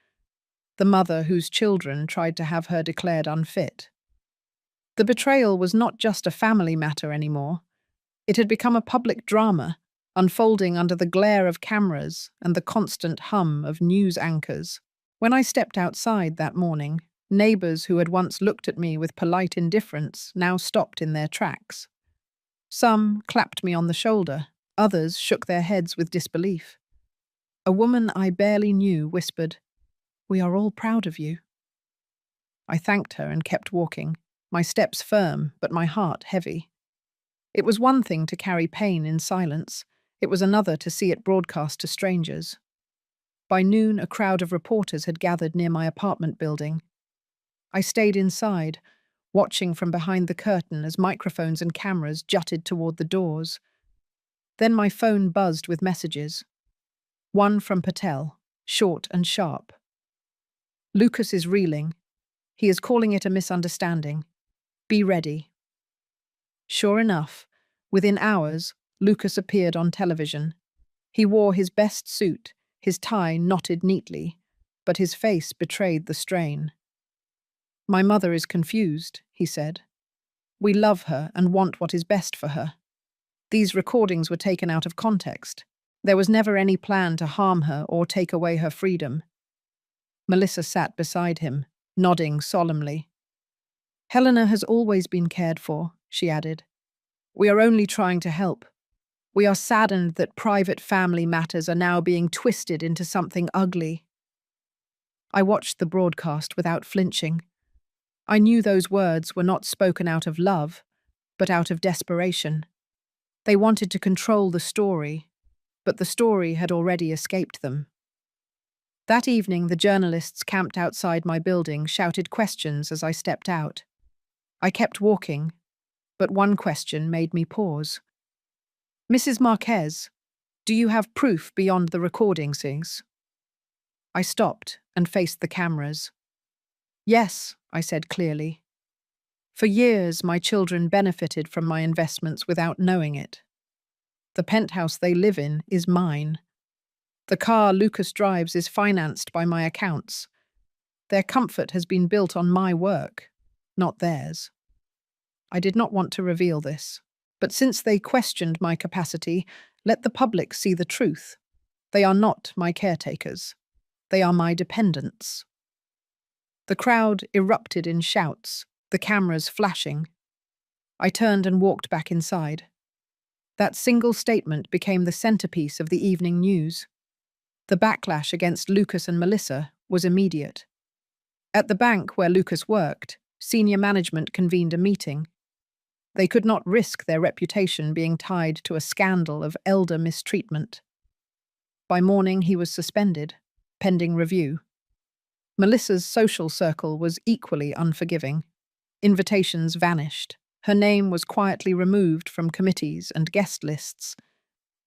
The mother whose children tried to have her declared unfit. The betrayal was not just a family matter anymore. It had become a public drama, unfolding under the glare of cameras and the constant hum of news anchors. When I stepped outside that morning, neighbors who had once looked at me with polite indifference now stopped in their tracks. Some clapped me on the shoulder, others shook their heads with disbelief. A woman I barely knew whispered, "We are all proud of you." I thanked her and kept walking, my steps firm but my heart heavy. It was one thing to carry pain in silence, it was another to see it broadcast to strangers. By noon, a crowd of reporters had gathered near my apartment building. I stayed inside, watching from behind the curtain as microphones and cameras jutted toward the doors. Then my phone buzzed with messages. One from Patel, short and sharp. "Lucas is reeling. He is calling it a misunderstanding. Be ready." Sure enough, within hours, Lucas appeared on television. He wore his best suit, his tie knotted neatly, but his face betrayed the strain. "My mother is confused," he said. "We love her and want what is best for her. These recordings were taken out of context. There was never any plan to harm her or take away her freedom." Melissa sat beside him, nodding solemnly. "Helena has always been cared for," she added. "We are only trying to help. We are saddened that private family matters are now being twisted into something ugly." I watched the broadcast without flinching. I knew those words were not spoken out of love, but out of desperation. They wanted to control the story, but the story had already escaped them. That evening, the journalists camped outside my building shouted questions as I stepped out. I kept walking, but one question made me pause. "Mrs. Marquez, do you have proof beyond the recordings?" I stopped and faced the cameras. "Yes," I said clearly. "For years, my children benefited from my investments without knowing it. The penthouse they live in is mine. The car Lucas drives is financed by my accounts. Their comfort has been built on my work, not theirs." I did not want to reveal this, but since they questioned my capacity, let the public see the truth. They are not my caretakers. They are my dependents." The crowd erupted in shouts, the cameras flashing. I turned and walked back inside. That single statement became the centerpiece of the evening news. The backlash against Lucas and Melissa was immediate. At the bank where Lucas worked, senior management convened a meeting. They could not risk their reputation being tied to a scandal of elder mistreatment. By morning, he was suspended, pending review. Melissa's social circle was equally unforgiving. Invitations vanished. Her name was quietly removed from committees and guest lists.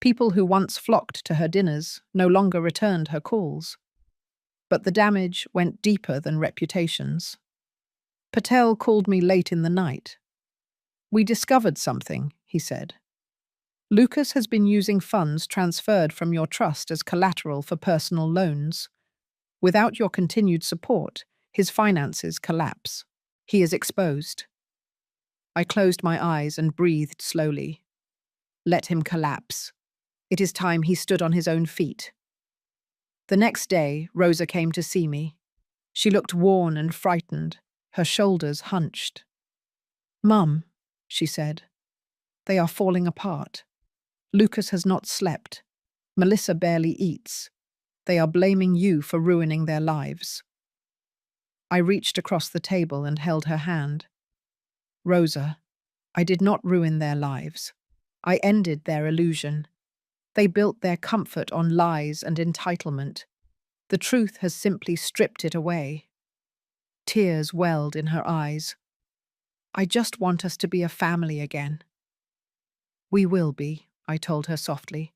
People who once flocked to her dinners no longer returned her calls. But the damage went deeper than reputations. Patel called me late in the night. "We discovered something," he said. "Lucas has been using funds transferred from your trust as collateral for personal loans. Without your continued support, his finances collapse. He is exposed." I closed my eyes and breathed slowly. Let him collapse. It is time he stood on his own feet. The next day, Rosa came to see me. She looked worn and frightened, her shoulders hunched. "Mum," she said, "they are falling apart. Lucas has not slept. Melissa barely eats. They are blaming you for ruining their lives." I reached across the table and held her hand. "Rosa, I did not ruin their lives. I ended their illusion. They built their comfort on lies and entitlement. The truth has simply stripped it away." Tears welled in her eyes. "I just want us to be a family again." "We will be," I told her softly,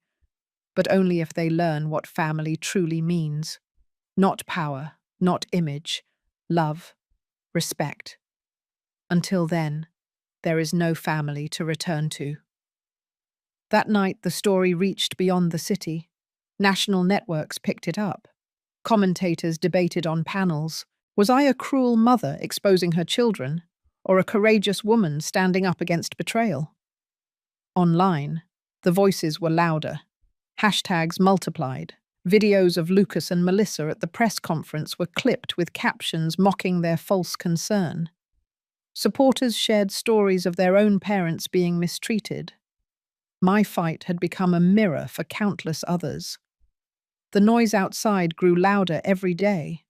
"but only if they learn what family truly means. Not power, not image, love, respect. Until then, there is no family to return to." That night, the story reached beyond the city. National networks picked it up. Commentators debated on panels. Was I a cruel mother exposing her children, or a courageous woman standing up against betrayal? Online, the voices were louder. Hashtags multiplied. Videos of Lucas and Melissa at the press conference were clipped with captions mocking their false concern. Supporters shared stories of their own parents being mistreated. My fight had become a mirror for countless others. The noise outside grew louder every day.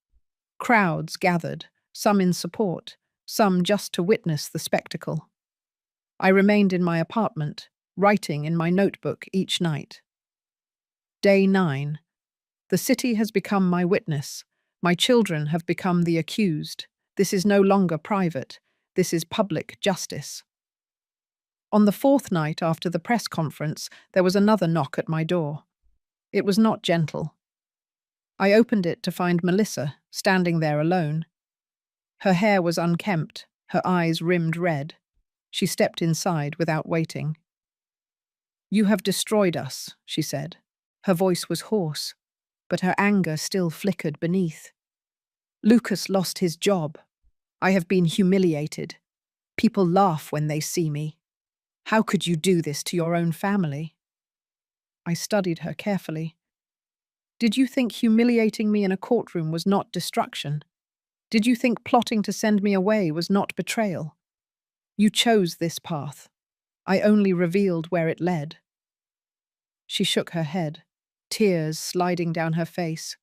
Crowds gathered, some in support, some just to witness the spectacle. I remained in my apartment, writing in my notebook each night. Day 9. The city has become my witness. My children have become the accused. This is no longer private. This is public justice. On the 4th night after the press conference, there was another knock at my door. It was not gentle. I opened it to find Melissa standing there alone. Her hair was unkempt, her eyes rimmed red. She stepped inside without waiting. "You have destroyed us," she said. Her voice was hoarse, but her anger still flickered beneath. "Lucas lost his job. I have been humiliated. People laugh when they see me. How could you do this to your own family?" I studied her carefully. "Did you think humiliating me in a courtroom was not destruction? Did you think plotting to send me away was not betrayal? You chose this path. I only revealed where it led." She shook her head, tears sliding down her face.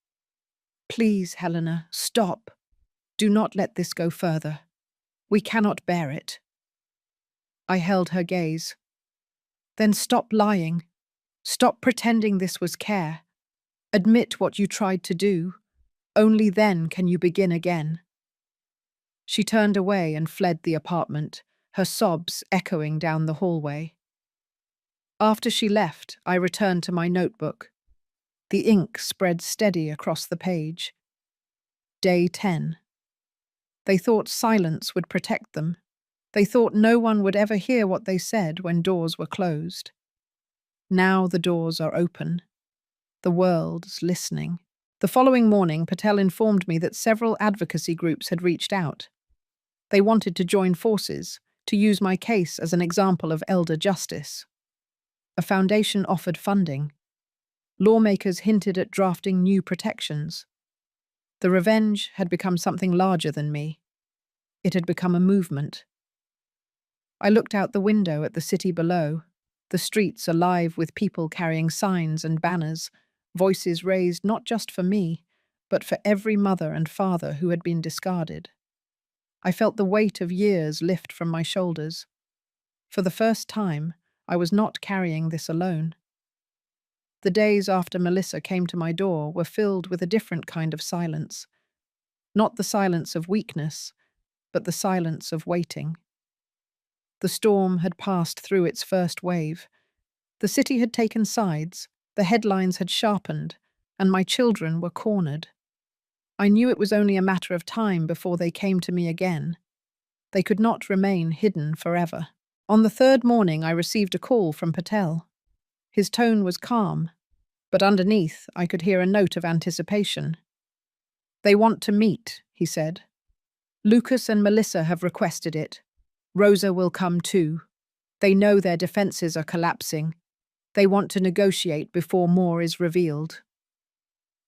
"Please, Helena, stop. Do not let this go further. We cannot bear it." I held her gaze. "Then stop lying. Stop pretending this was care. Admit what you tried to do. Only then can you begin again." She turned away and fled the apartment, her sobs echoing down the hallway. After she left, I returned to my notebook. The ink spread steady across the page. Day 10. They thought silence would protect them. They thought no one would ever hear what they said when doors were closed. Now the doors are open. The world's listening. The following morning, Patel informed me that several advocacy groups had reached out. They wanted to join forces, to use my case as an example of elder justice. A foundation offered funding. Lawmakers hinted at drafting new protections. The revenge had become something larger than me. It had become a movement. I looked out the window at the city below, the streets alive with people carrying signs and banners, voices raised not just for me, but for every mother and father who had been discarded. I felt the weight of years lift from my shoulders. For the first time, I was not carrying this alone. The days after Melissa came to my door were filled with a different kind of silence. Not the silence of weakness, but the silence of waiting. The storm had passed through its first wave. The city had taken sides, the headlines had sharpened, and my children were cornered. I knew it was only a matter of time before they came to me again. They could not remain hidden forever. On the third morning, I received a call from Patel. His tone was calm, but underneath I could hear a note of anticipation. "They want to meet," he said. "Lucas and Melissa have requested it. Rosa will come too. They know their defenses are collapsing. They want to negotiate before more is revealed."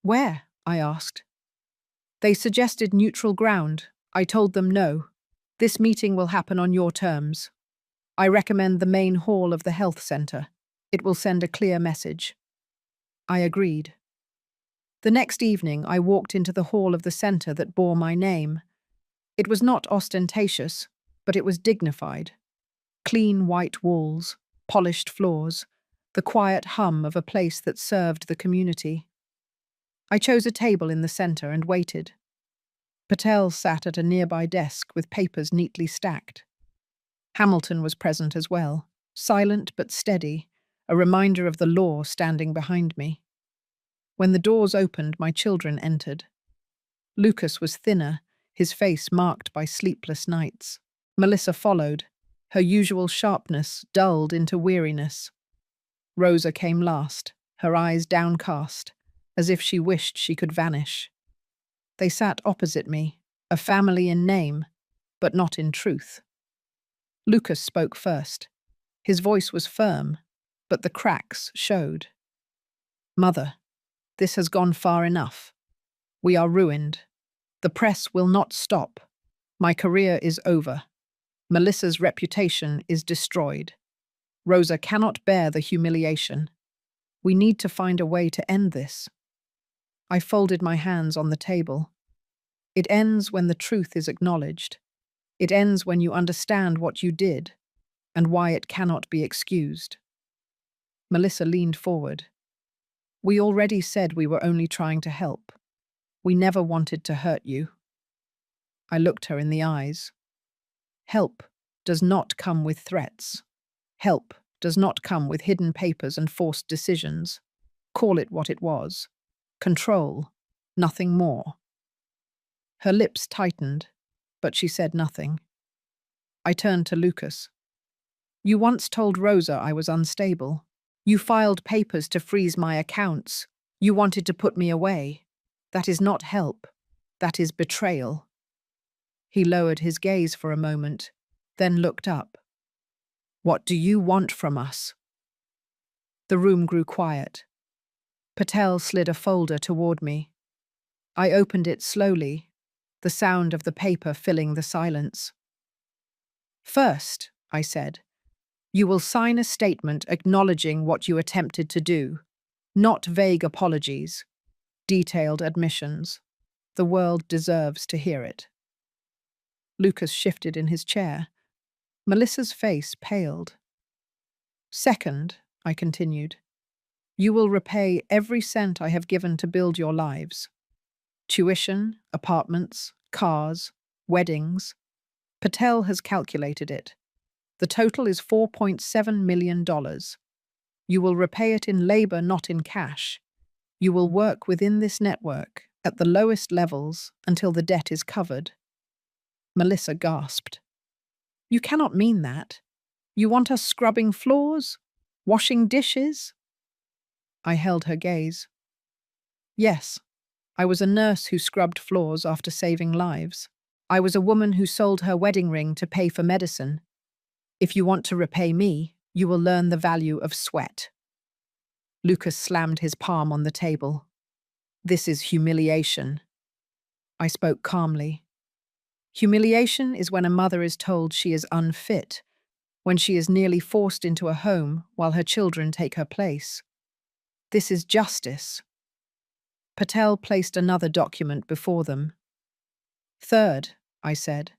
"Where?" I asked. "They suggested neutral ground. I told them no. This meeting will happen on your terms. I recommend the main hall of the health center. It will send a clear message." I agreed. The next evening, I walked into the hall of the center that bore my name. It was not ostentatious, but it was dignified. Clean white walls, polished floors, the quiet hum of a place that served the community. I chose a table in the center and waited. Patel sat at a nearby desk with papers neatly stacked. Hamilton was present as well, silent but steady, a reminder of the law standing behind me. When the doors opened, my children entered. Lucas was thinner, his face marked by sleepless nights. Melissa followed, her usual sharpness dulled into weariness. Rosa came last, her eyes downcast, as if she wished she could vanish. They sat opposite me, a family in name, but not in truth. Lucas spoke first. His voice was firm, but the cracks showed. "Mother, this has gone far enough. We are ruined. The press will not stop. My career is over. Melissa's reputation is destroyed. Rosa cannot bear the humiliation. We need to find a way to end this." I folded my hands on the table. It ends when the truth is acknowledged. It ends when you understand what you did and why it cannot be excused. Melissa leaned forward. "We already said we were only trying to help. We never wanted to hurt you." I looked her in the eyes. Help does not come with threats. Help does not come with hidden papers and forced decisions. Call it what it was. Control, nothing more. Her lips tightened, but she said nothing. I turned to Lucas. "You once told Rosa I was unstable. You filed papers to freeze my accounts. You wanted to put me away. That is not help. That is betrayal." He lowered his gaze for a moment, then looked up. "What do you want from us?" The room grew quiet. Patel slid a folder toward me. I opened it slowly, the sound of the paper filling the silence. "First," I said, "you will sign a statement acknowledging what you attempted to do. Not vague apologies, detailed admissions. The world deserves to hear it." Lucas shifted in his chair. Melissa's face paled. "Second," I continued, "you will repay every cent I have given to build your lives. Tuition, apartments, cars, weddings. Patel has calculated it. The total is $4.7 million. You will repay it in labor, not in cash. You will work within this network, at the lowest levels, until the debt is covered." Melissa gasped. "You cannot mean that. You want us scrubbing floors? Washing dishes?" I held her gaze. "Yes, I was a nurse who scrubbed floors after saving lives. I was a woman who sold her wedding ring to pay for medicine. If you want to repay me, you will learn the value of sweat." Lucas slammed his palm on the table. "This is humiliation. I spoke calmly. Humiliation is when a mother is told she is unfit, when she is nearly forced into a home while her children take her place. This is justice. Patel placed another document before them. Third, I said,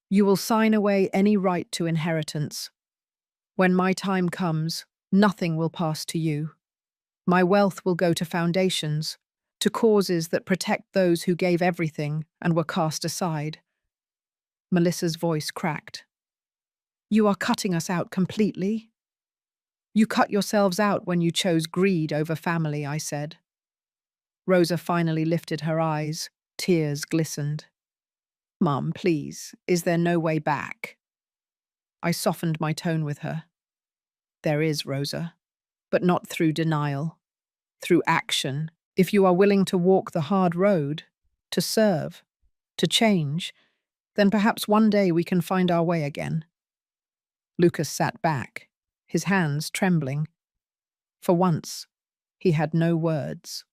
you will sign away any right to inheritance. When my time comes, nothing will pass to you. My wealth will go to foundations, to causes that protect those who gave everything and were cast aside. Melissa's voice cracked. You are cutting us out completely? You cut yourselves out when you chose greed over family, I said. Rosa finally lifted her eyes. Tears glistened. Mum, please, is there no way back? I softened my tone with her. There is, Rosa, but not through denial. Through action. If you are willing to walk the hard road, to serve, to change, then perhaps one day we can find our way again. Lucas sat back, his hands trembling. For once, he had no words.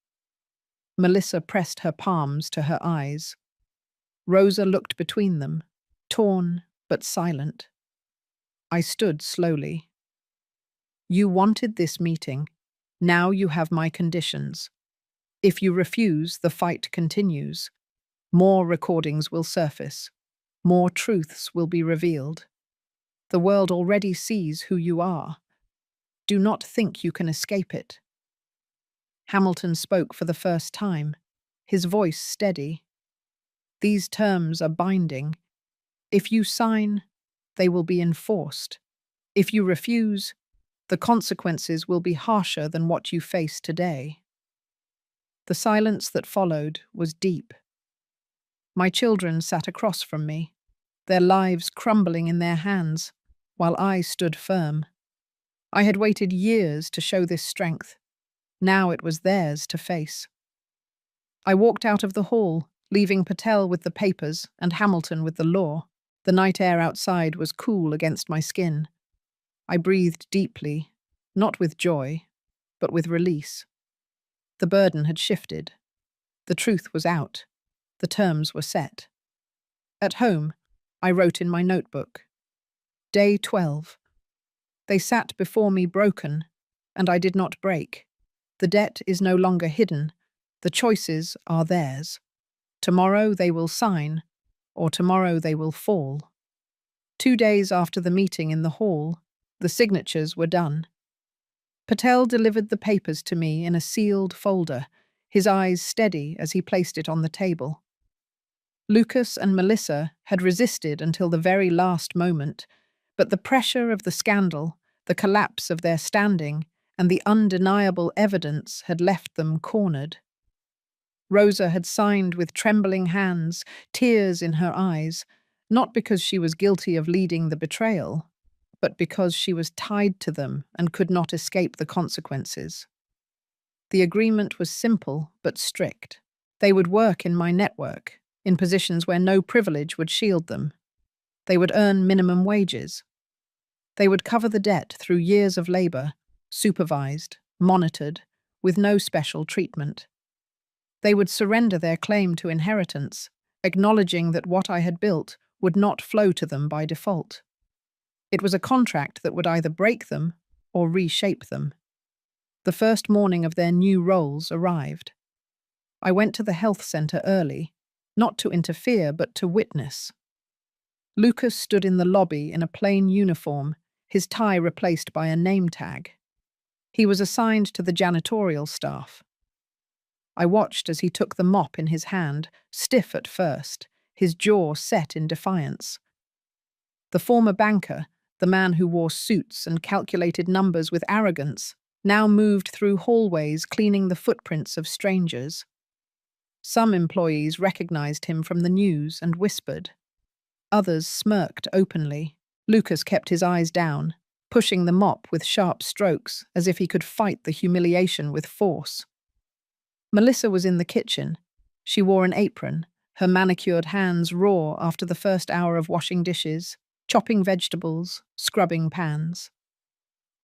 Melissa pressed her palms to her eyes. Rosa looked between them, torn but silent. I stood slowly. You wanted this meeting. Now you have my conditions. If you refuse, the fight continues. More recordings will surface. More truths will be revealed. The world already sees who you are. Do not think you can escape it. Hamilton spoke for the first time, his voice steady. These terms are binding. If you sign, they will be enforced. If you refuse, the consequences will be harsher than what you face today. The silence that followed was deep. My children sat across from me, their lives crumbling in their hands, while I stood firm. I had waited years to show this strength. Now it was theirs to face. I walked out of the hall, leaving Patel with the papers and Hamilton with the law. The night air outside was cool against my skin. I breathed deeply, not with joy, but with release. The burden had shifted. The truth was out. The terms were set. At home, I wrote in my notebook. Day 12. They sat before me broken, and I did not break. The debt is no longer hidden. The choices are theirs. Tomorrow they will sign, or tomorrow they will fall. 2 days after the meeting in the hall, the signatures were done. Patel delivered the papers to me in a sealed folder, his eyes steady as he placed it on the table. Lucas and Melissa had resisted until the very last moment, but the pressure of the scandal, the collapse of their standing, and the undeniable evidence had left them cornered. Rosa had signed with trembling hands, tears in her eyes, not because she was guilty of leading the betrayal, but because she was tied to them and could not escape the consequences. The agreement was simple but strict. They would work in my network, in positions where no privilege would shield them. They would earn minimum wages. They would cover the debt through years of labor, supervised, monitored, with no special treatment. They would surrender their claim to inheritance, acknowledging that what I had built would not flow to them by default. It was a contract that would either break them or reshape them. The first morning of their new roles arrived. I went to the health center early, not to interfere but to witness. Lucas stood in the lobby in a plain uniform, his tie replaced by a name tag. He was assigned to the janitorial staff. I watched as he took the mop in his hand, stiff at first, his jaw set in defiance. The former banker, the man who wore suits and calculated numbers with arrogance, now moved through hallways cleaning the footprints of strangers. Some employees recognized him from the news and whispered. Others smirked openly. Lucas kept his eyes down, pushing the mop with sharp strokes as if he could fight the humiliation with force. Melissa was in the kitchen. She wore an apron, her manicured hands raw after the first hour of washing dishes, chopping vegetables, scrubbing pans.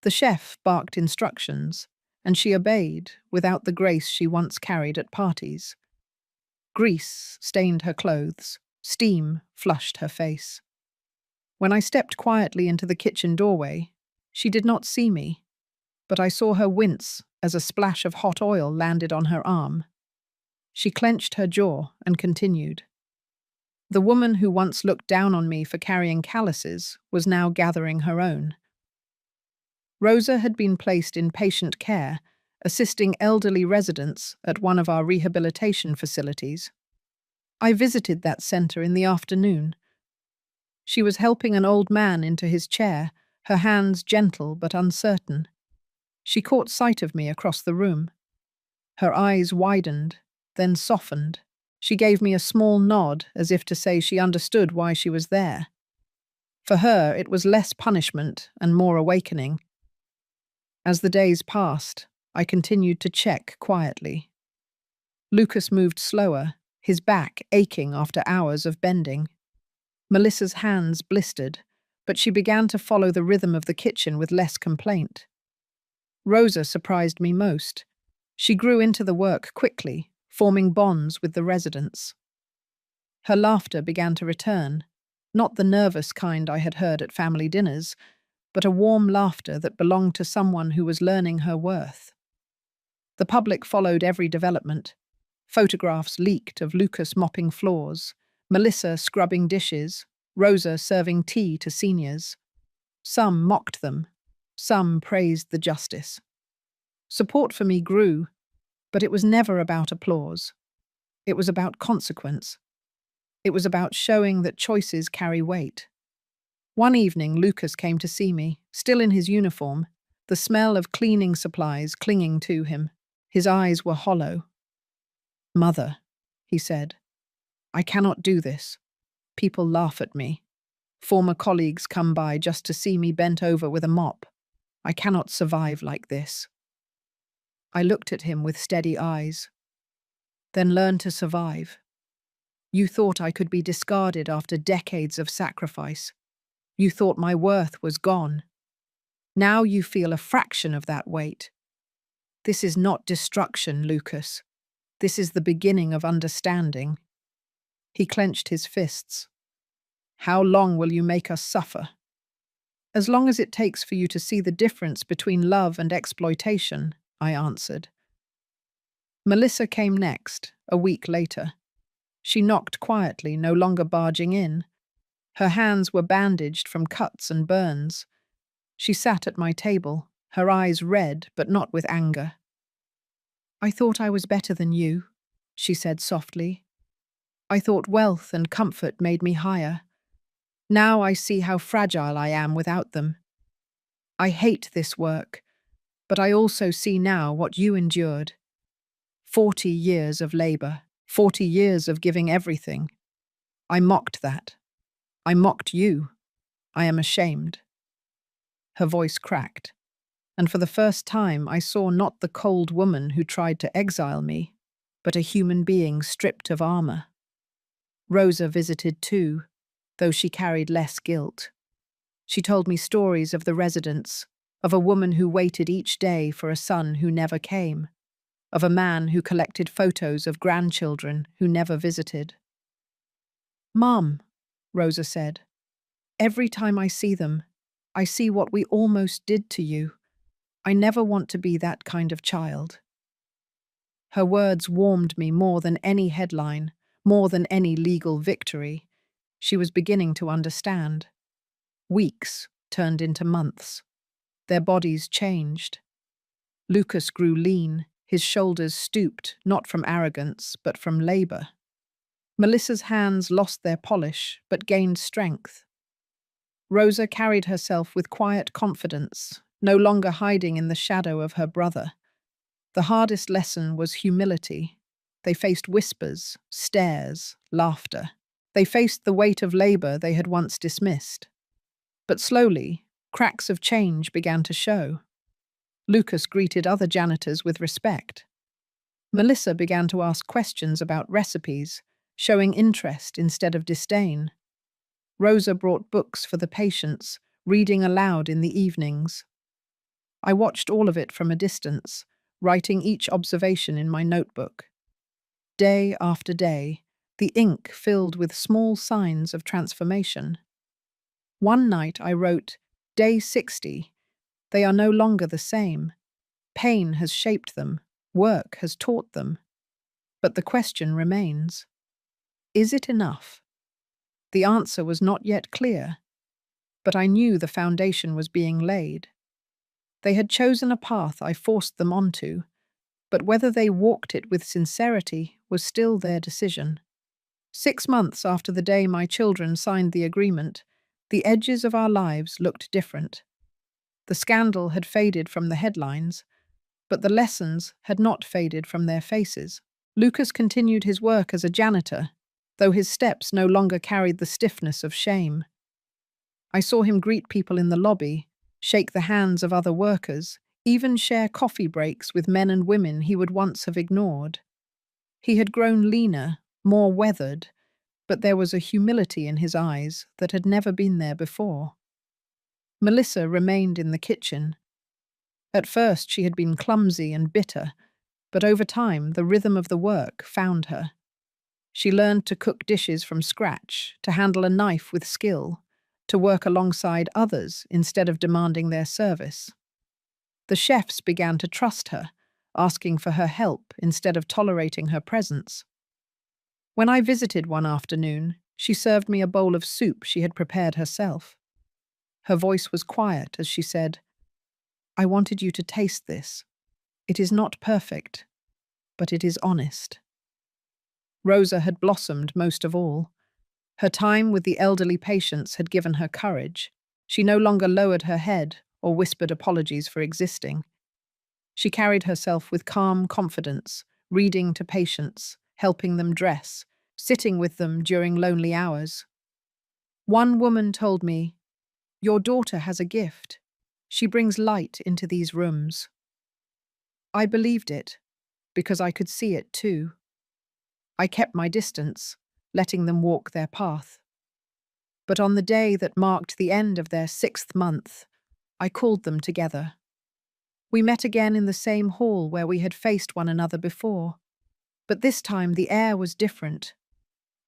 The chef barked instructions, and she obeyed without the grace she once carried at parties. Grease stained her clothes. Steam flushed her face. When I stepped quietly into the kitchen doorway, she did not see me, but I saw her wince as a splash of hot oil landed on her arm. She clenched her jaw and continued. The woman who once looked down on me for carrying calluses was now gathering her own. Rosa had been placed in patient care, assisting elderly residents at one of our rehabilitation facilities. I visited that center in the afternoon. She was helping an old man into his chair, her hands gentle but uncertain. She caught sight of me across the room. Her eyes widened, then softened. She gave me a small nod as if to say she understood why she was there. For her, it was less punishment and more awakening. As the days passed, I continued to check quietly. Lucas moved slower, his back aching after hours of bending. Melissa's hands blistered, but she began to follow the rhythm of the kitchen with less complaint. Rosa surprised me most. She grew into the work quickly, forming bonds with the residents. Her laughter began to return, not the nervous kind I had heard at family dinners, but a warm laughter that belonged to someone who was learning her worth. The public followed every development. Photographs leaked of Lucas mopping floors, Melissa scrubbing dishes, Rosa serving tea to seniors. Some mocked them, some praised the justice. Support for me grew, but it was never about applause. It was about consequence. It was about showing that choices carry weight. One evening, Lucas came to see me, still in his uniform, the smell of cleaning supplies clinging to him. His eyes were hollow. "Mother," he said, "I cannot do this. People laugh at me. Former colleagues come by just to see me bent over with a mop. I cannot survive like this." I looked at him with steady eyes. "Then learn to survive. You thought I could be discarded after decades of sacrifice. You thought my worth was gone. Now you feel a fraction of that weight. This is not destruction, Lucas. This is the beginning of understanding." He clenched his fists. "How long will you make us suffer?" "As long as it takes for you to see the difference between love and exploitation," I answered. Melissa came next, a week later. She knocked quietly, no longer barging in. Her hands were bandaged from cuts and burns. She sat at my table, her eyes red but not with anger. "I thought I was better than you," she said softly. "I thought wealth and comfort made me higher. Now I see how fragile I am without them. I hate this work, but I also see now what you endured. 40 years of labor, 40 years of giving everything. I mocked that. I mocked you. I am ashamed." Her voice cracked, and for the first time I saw not the cold woman who tried to exile me, but a human being stripped of armor. Rosa visited too, though she carried less guilt. She told me stories of the residents, of a woman who waited each day for a son who never came, of a man who collected photos of grandchildren who never visited. "Mom," Rosa said, "every time I see them, I see what we almost did to you. I never want to be that kind of child." Her words warmed me more than any headline, more than any legal victory. She was beginning to understand. Weeks turned into months. Their bodies changed. Lucas grew lean, his shoulders stooped, not from arrogance, but from labor. Melissa's hands lost their polish, but gained strength. Rosa carried herself with quiet confidence, no longer hiding in the shadow of her brother. The hardest lesson was humility. They faced whispers, stares, laughter. They faced the weight of labor they had once dismissed. But slowly, cracks of change began to show. Lucas greeted other janitors with respect. Melissa began to ask questions about recipes, showing interest instead of disdain. Rosa brought books for the patients, reading aloud in the evenings. I watched all of it from a distance, writing each observation in my notebook. Day after day, the ink filled with small signs of transformation. One night I wrote, Day 60. They are no longer the same. Pain has shaped them. Work has taught them. But the question remains, is it enough? The answer was not yet clear, but I knew the foundation was being laid. They had chosen a path I forced them onto, but whether they walked it with sincerity was still their decision. 6 months after the day my children signed the agreement, the edges of our lives looked different. The scandal had faded from the headlines, but the lessons had not faded from their faces. Lucas continued his work as a janitor, though his steps no longer carried the stiffness of shame. I saw him greet people in the lobby, shake the hands of other workers, even share coffee breaks with men and women he would once have ignored. He had grown leaner, more weathered, but there was a humility in his eyes that had never been there before. Melissa remained in the kitchen. At first she had been clumsy and bitter, but over time the rhythm of the work found her. She learned to cook dishes from scratch, to handle a knife with skill, to work alongside others instead of demanding their service. The chefs began to trust her, asking for her help instead of tolerating her presence. When I visited one afternoon, she served me a bowl of soup she had prepared herself. Her voice was quiet as she said, I wanted you to taste this. It is not perfect, but it is honest. Rosa had blossomed most of all. Her time with the elderly patients had given her courage. She no longer lowered her head or whispered apologies for existing. She carried herself with calm confidence, reading to patients, helping them dress, sitting with them during lonely hours. One woman told me, Your daughter has a gift. She brings light into these rooms. I believed it, because I could see it too. I kept my distance, letting them walk their path. But on the day that marked the end of their 6th month, I called them together. We met again in the same hall where we had faced one another before. But this time the air was different.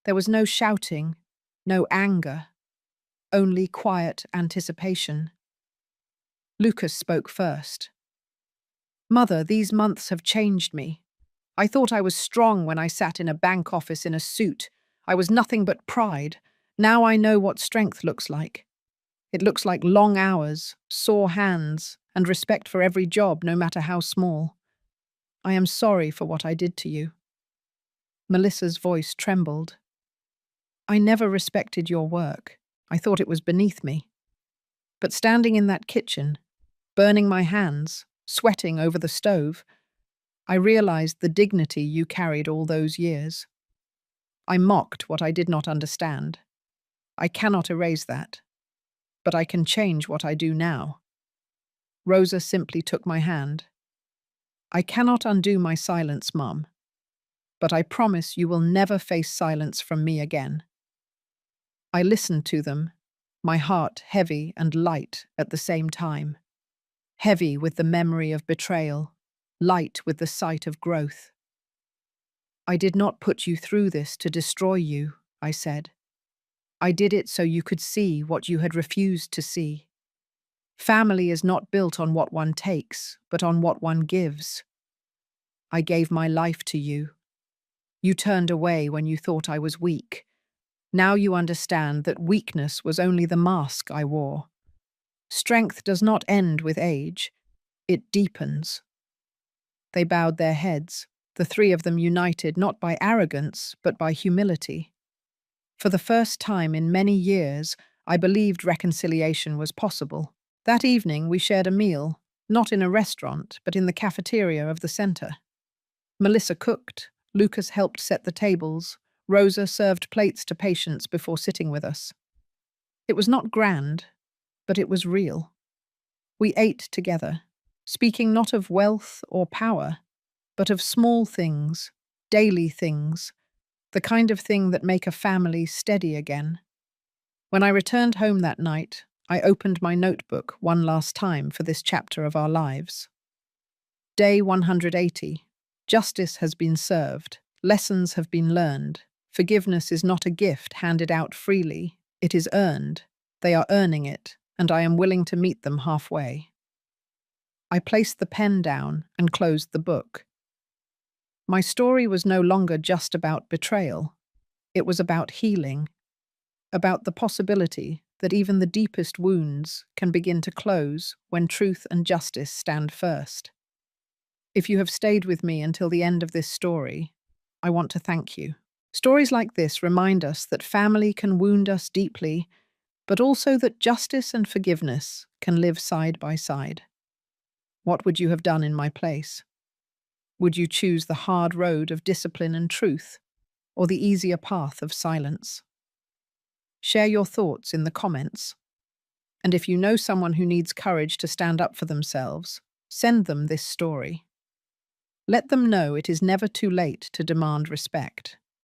There was no shouting, no anger, only quiet anticipation. Lucas spoke first. Mother, these months have changed me. I thought I was strong when I sat in a bank office in a suit. I was nothing but pride. Now I know what strength looks like. It looks like long hours, sore hands, and respect for every job, no matter how small. I am sorry for what I did to you. Melissa's voice trembled. I never respected your work. I thought it was beneath me. But standing in that kitchen, burning my hands, sweating over the stove, I realized the dignity you carried all those years. I mocked what I did not understand. I cannot erase that, but I can change what I do now. Rosa simply took my hand. I cannot undo my silence, Mum, but I promise you will never face silence from me again. I listened to them, my heart heavy and light at the same time. Heavy with the memory of betrayal, light with the sight of growth. I did not put you through this to destroy you, I said. I did it so you could see what you had refused to see. Family is not built on what one takes, but on what one gives. I gave my life to you. You turned away when you thought I was weak. Now you understand that weakness was only the mask I wore. Strength does not end with age. It deepens. They bowed their heads, the three of them united not by arrogance, but by humility. For the first time in many years, I believed reconciliation was possible. That evening we shared a meal, not in a restaurant, but in the cafeteria of the center. Melissa cooked, Lucas helped set the tables, Rosa served plates to patients before sitting with us. It was not grand, but it was real. We ate together, speaking not of wealth or power, but of small things, daily things, the kind of thing that make a family steady again. When I returned home that night, I opened my notebook one last time for this chapter of our lives. Day 180. Justice has been served. Lessons have been learned. Forgiveness is not a gift handed out freely. It is earned. They are earning it, and I am willing to meet them halfway. I placed the pen down and closed the book. My story was no longer just about betrayal. It was about healing, about the possibility that even the deepest wounds can begin to close when truth and justice stand first. If you have stayed with me until the end of this story, I want to thank you. Stories like this remind us that family can wound us deeply, but also that justice and forgiveness can live side by side. What would you have done in my place? Would you choose the hard road of discipline and truth, or the easier path of silence? Share your thoughts in the comments. And if you know someone who needs courage to stand up for themselves, send them this story. Let them know it is never too late to demand respect.